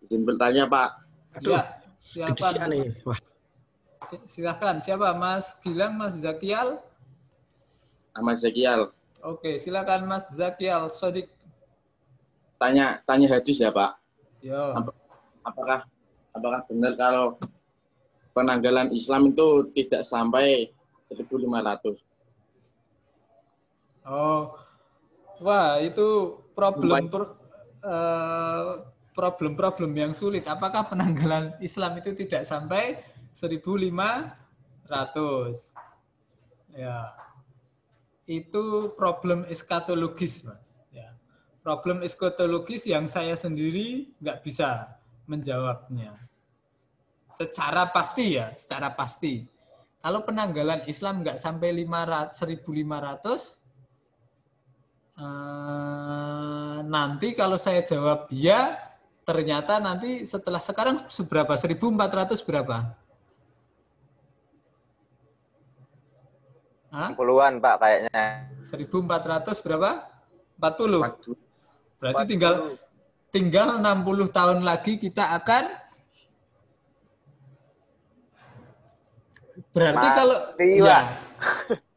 Speaker 8: Izin bertanya, Pak.
Speaker 1: Ya, silakan. Silakan. Siapa? Mas Gilang, Mas Zakial?
Speaker 8: Mas Zakial.
Speaker 1: Oke, silakan Mas Zakial Sodik.
Speaker 8: Tanya hadis ya, Pak.
Speaker 1: Yo.
Speaker 8: Apakah benar kalau penanggalan Islam itu tidak sampai 1.500?
Speaker 1: Oh. Wah, itu problem yang sulit. Apakah penanggalan Islam itu tidak sampai 1.500? Ya, itu problem eskatologis, Mas. Ya, problem eskatologis yang saya sendiri nggak bisa menjawabnya. Secara pasti ya, secara pasti. Kalau penanggalan Islam nggak sampai 1.500, nanti kalau saya jawab ya, ternyata nanti setelah sekarang seberapa? 1.400 berapa?
Speaker 2: 60-an, Pak, kayaknya.
Speaker 1: 1.400 berapa? 40. Berarti tinggal 60 tahun lagi kita akan berarti kalau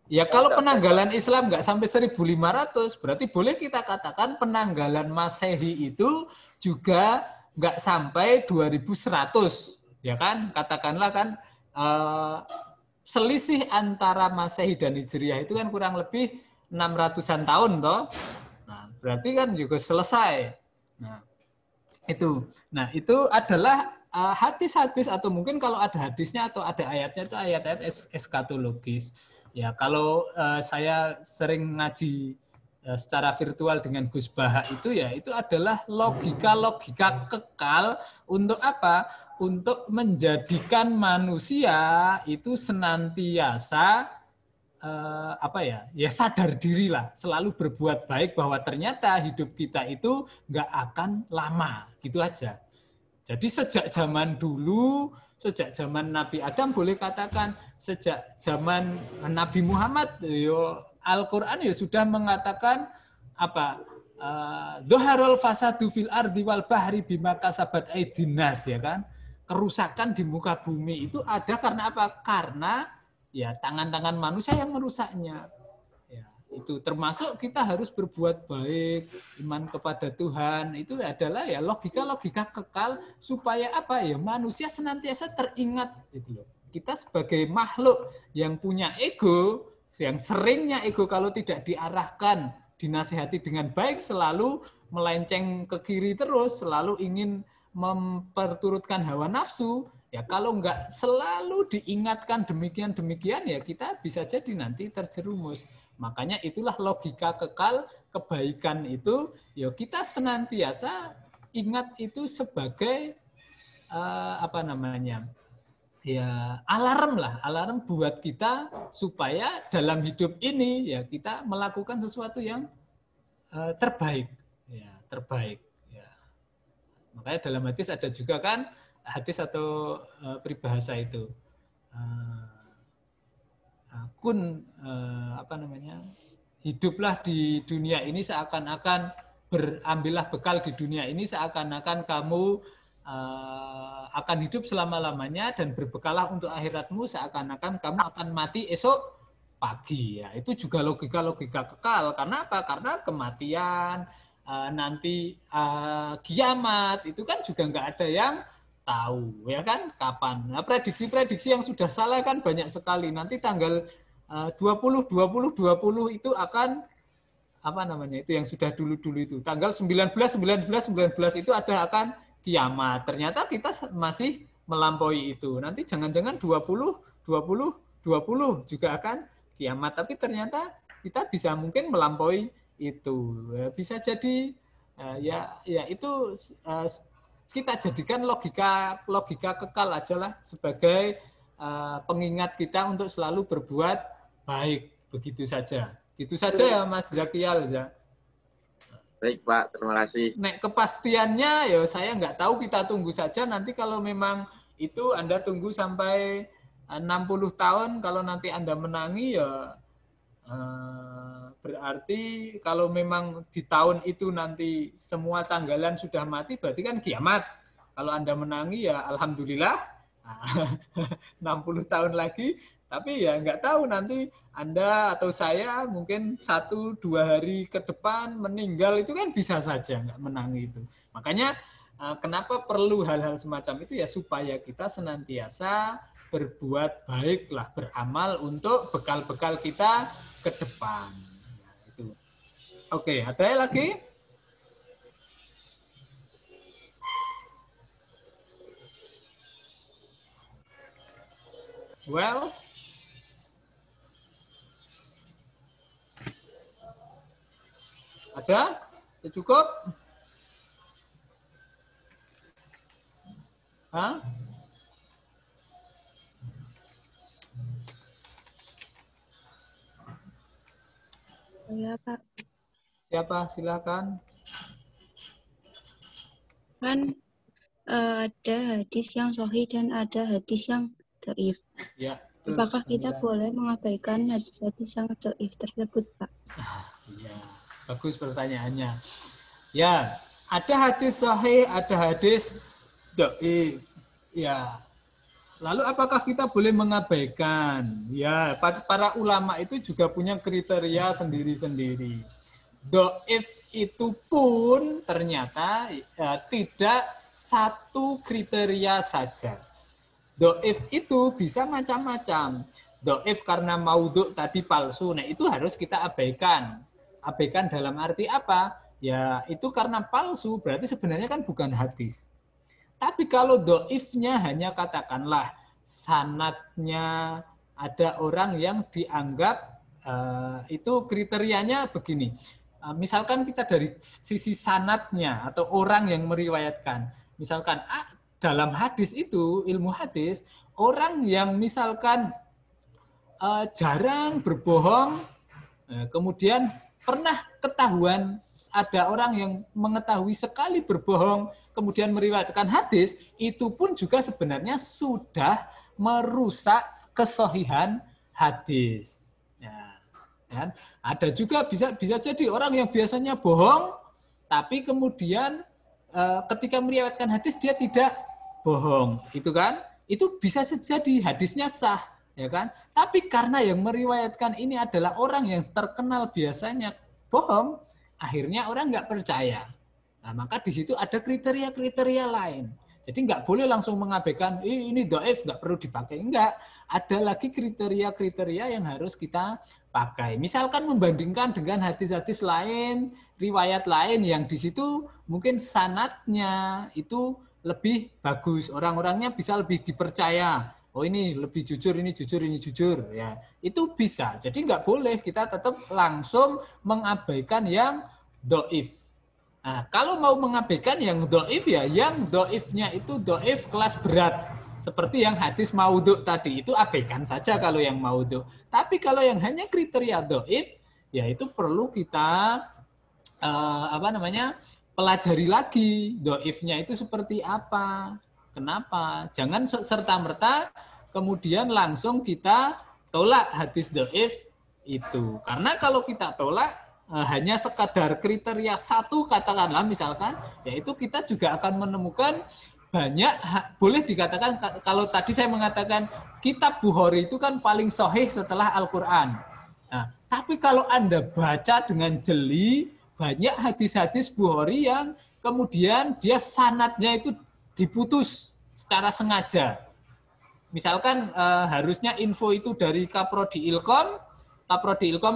Speaker 1: ya kalau penanggalan Islam nggak sampai 1.500, berarti boleh kita katakan penanggalan Masehi itu juga nggak sampai 2.100, ya kan? Katakanlah kan selisih antara Masehi dan Hijriah itu kan kurang lebih 600-an tahun, toh. Nah, berarti kan juga selesai. Nah, itu adalah hadis-hadis, atau mungkin kalau ada hadisnya atau ada ayatnya itu ayat-ayat eskatologis. Ya, kalau saya sering ngaji secara virtual dengan Gus Baha itu adalah logika-logika kekal untuk apa? Untuk menjadikan manusia itu senantiasa ya sadar diri lah, selalu berbuat baik, bahwa ternyata hidup kita itu nggak akan lama, gitu aja. Jadi sejak zaman dulu, sejak zaman Nabi Adam, boleh katakan sejak zaman Nabi Muhammad, Al-Quran sudah mengatakan apa? Dhaharul fasadu fil ardi wal bahri bima kasabat aydin nas, ya kan? Kerusakan di muka bumi itu ada karena apa? Karena ya tangan-tangan manusia yang merusaknya. Ya, itu termasuk kita harus berbuat baik, iman kepada Tuhan. Itu adalah ya logika-logika kekal supaya apa ya? Manusia senantiasa teringat gitu loh. Kita sebagai makhluk yang punya ego, yang seringnya ego kalau tidak diarahkan, dinasihati dengan baik selalu melenceng ke kiri terus, selalu ingin memperturutkan hawa nafsu. Ya kalau enggak selalu diingatkan demikian ya kita bisa jadi nanti terjerumus. Makanya itulah logika kekal kebaikan itu, ya kita senantiasa ingat itu sebagai ya alarm buat kita supaya dalam hidup ini ya kita melakukan sesuatu yang terbaik, ya terbaik. Ya. Makanya dalam hadis ada juga kan, hadis atau peribahasa itu hiduplah di dunia ini seakan-akan berambillah bekal di dunia ini seakan-akan kamu akan hidup selama-lamanya, dan berbekallah untuk akhiratmu seakan-akan kamu akan mati esok pagi. Ya, itu juga logika-logika kekal. Karena apa? Karena kematian, nanti kiamat itu kan juga nggak ada yang tahu, ya kan, kapan. Nah, prediksi-prediksi yang sudah salah kan banyak sekali. Nanti tanggal 20 itu akan itu yang sudah dulu-dulu itu. Tanggal 19 itu akan kiamat. Ternyata kita masih melampaui itu. Nanti jangan-jangan 20 juga akan kiamat, tapi ternyata kita bisa mungkin melampaui itu. Bisa jadi ya itu kita jadikan logika kekal aja lah sebagai pengingat kita untuk selalu berbuat baik. Begitu saja. Gitu saja ya Mas Zakial. Ya.
Speaker 8: Baik Pak, terima kasih.
Speaker 1: Nek kepastiannya ya saya nggak tahu, kita tunggu saja. Nanti kalau memang itu Anda tunggu sampai 60 tahun, kalau nanti Anda menangi ya berarti kalau memang di tahun itu nanti semua tanggalan sudah mati, berarti kan kiamat. Kalau Anda menangi ya alhamdulillah 60 tahun lagi, tapi ya nggak tahu nanti Anda atau saya mungkin 1-2 hari ke depan meninggal, itu kan bisa saja nggak menangi itu. Makanya kenapa perlu hal-hal semacam itu ya, supaya kita senantiasa berbuat baiklah, beramal untuk bekal-bekal kita ke depan. Oke, ada lagi? Well, ada? Cukup? Hah?
Speaker 3: Ya, Pak.
Speaker 1: Siapa? Silakan.
Speaker 3: Kan ada hadis yang sahih dan ada hadis yang dhaif.
Speaker 1: Ya.
Speaker 3: Apakah kita boleh mengabaikan hadis-hadis yang dhaif tersebut, Pak?
Speaker 1: Iya, bagus pertanyaannya. Ya, ada hadis sahih, ada hadis dhaif. Ya. Lalu apakah kita boleh mengabaikan? Ya, para ulama itu juga punya kriteria sendiri-sendiri. Dhaif itu pun ternyata tidak satu kriteria saja. Dhaif itu bisa macam-macam. Dhaif karena maudhu tadi palsu, nah itu harus kita abaikan. Abaikan dalam arti apa? Ya itu karena palsu, berarti sebenarnya kan bukan hadis. Tapi kalau dhaifnya hanya katakanlah sanadnya ada orang yang dianggap itu kriterianya begini. Misalkan kita dari sisi sanadnya atau orang yang meriwayatkan. Misalkan dalam hadis itu, ilmu hadis, orang yang misalkan jarang berbohong, kemudian pernah ketahuan ada orang yang mengetahui sekali berbohong, kemudian meriwayatkan hadis, itu pun juga sebenarnya sudah merusak kesohihan hadis. Ya, kan? Ada juga bisa jadi orang yang biasanya bohong, tapi kemudian ketika meriwayatkan hadis dia tidak bohong, itu kan? Itu bisa jadi hadisnya sah, ya kan? Tapi karena yang meriwayatkan ini adalah orang yang terkenal biasanya bohong, akhirnya orang nggak percaya. Nah, maka di situ ada kriteria-kriteria lain. Jadi nggak boleh langsung mengabaikan ini dhaif, nggak perlu dipakai. Enggak, ada lagi kriteria-kriteria yang harus kita pakai. Misalkan membandingkan dengan hadis-hadis lain, riwayat lain yang di situ mungkin sanadnya itu lebih bagus, orang-orangnya bisa lebih dipercaya. Oh ini lebih jujur, ini jujur, ini jujur. Ya, itu bisa. Jadi nggak boleh kita tetap langsung mengabaikan yang dhaif. Nah, kalau mau mengabaikan yang dhaif ya, yang dhaifnya itu dhaif kelas berat. Seperti yang hadis maudhu tadi, itu abaikan saja kalau yang maudhu. Tapi kalau yang hanya kriteria dhaif, ya itu perlu kita pelajari lagi dhaifnya itu seperti apa. Kenapa? Jangan serta-merta kemudian langsung kita tolak hadis dhaif itu. Karena kalau kita tolak hanya sekadar kriteria satu katakanlah misalkan, yaitu kita juga akan menemukan banyak, boleh dikatakan kalau tadi saya mengatakan kitab Bukhari itu kan paling sahih setelah Al-Quran. Nah, tapi kalau Anda baca dengan jeli, banyak hadis-hadis Bukhari yang kemudian dia sanadnya itu diputus secara sengaja. Misalkan harusnya info itu dari Kaprodi Ilkom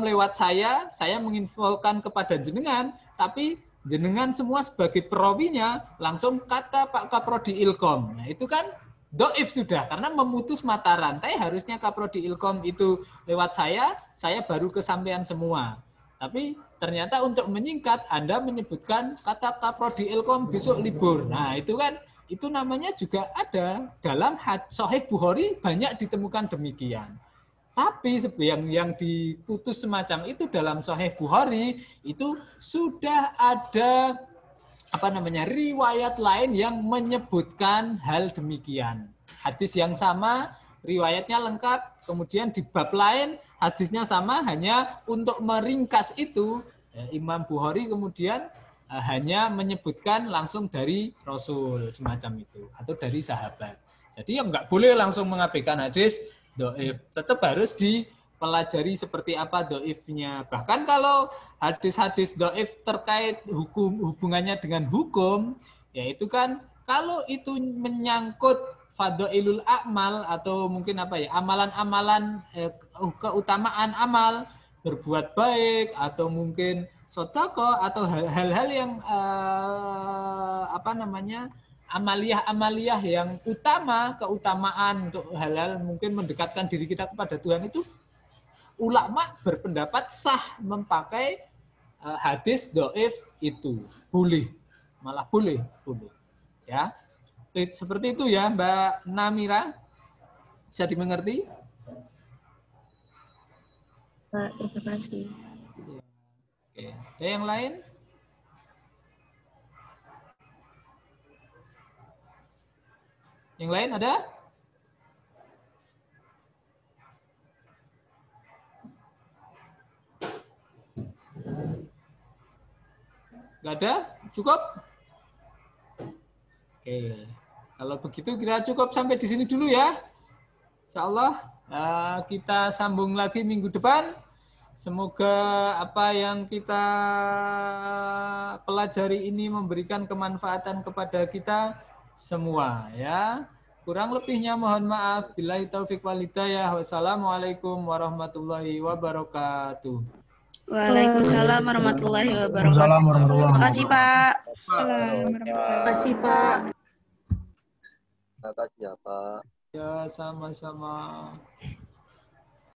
Speaker 1: lewat saya menginfokan kepada jenengan, tapi jenengan semua sebagai perawinya langsung kata Pak Kaprodi Ilkom. Nah, itu kan dhaif sudah, karena memutus mata rantai. Harusnya Kaprodi Ilkom itu lewat saya baru kesampaian semua. Tapi ternyata untuk menyingkat, Anda menyebutkan kata Kaprodi Ilkom besok libur. Nah, itu namanya juga ada dalam Sahih Bukhari, banyak ditemukan demikian. Tapi yang diputus semacam itu dalam Sahih Bukhari itu sudah ada riwayat lain yang menyebutkan hal demikian. Hadis yang sama, riwayatnya lengkap, kemudian di bab lain hadisnya sama, hanya untuk meringkas itu Imam Bukhari kemudian hanya menyebutkan langsung dari Rasul semacam itu atau dari sahabat. Jadi yang nggak boleh langsung mengabaikan hadis dhaif, tetap harus dipelajari seperti apa dhaifnya. Bahkan kalau hadis-hadis dhaif terkait hubungannya dengan hukum, yaitu kan kalau itu menyangkut fadhailul a'mal atau mungkin amalan-amalan keutamaan amal, berbuat baik atau mungkin sedekah atau hal-hal yang amaliyah yang keutamaan untuk hal-hal mungkin mendekatkan diri kita kepada Tuhan, itu ulama berpendapat sah memakai hadis dhaif itu. Boleh. Malah boleh. Ya. Seperti itu ya, Mbak Namira. Bisa dimengerti?
Speaker 3: Pak, terima kasih.
Speaker 1: Oke. Ada yang lain? Yang lain ada? Nggak ada? Cukup? Oke. Kalau begitu kita cukup sampai di sini dulu ya. Insya Allah kita sambung lagi minggu depan. Semoga apa yang kita pelajari ini memberikan kemanfaatan kepada kita semua ya. Kurang lebihnya mohon maaf. Billahi taufik wal hidayah. Wassalamualaikum warahmatullahi wabarakatuh.
Speaker 9: Waalaikumsalam warahmatullahi wabarakatuh. Terima kasih, Pak.
Speaker 3: Terima kasih, Pak.
Speaker 7: Terima kasih ya Pak.
Speaker 1: Ya, sama-sama.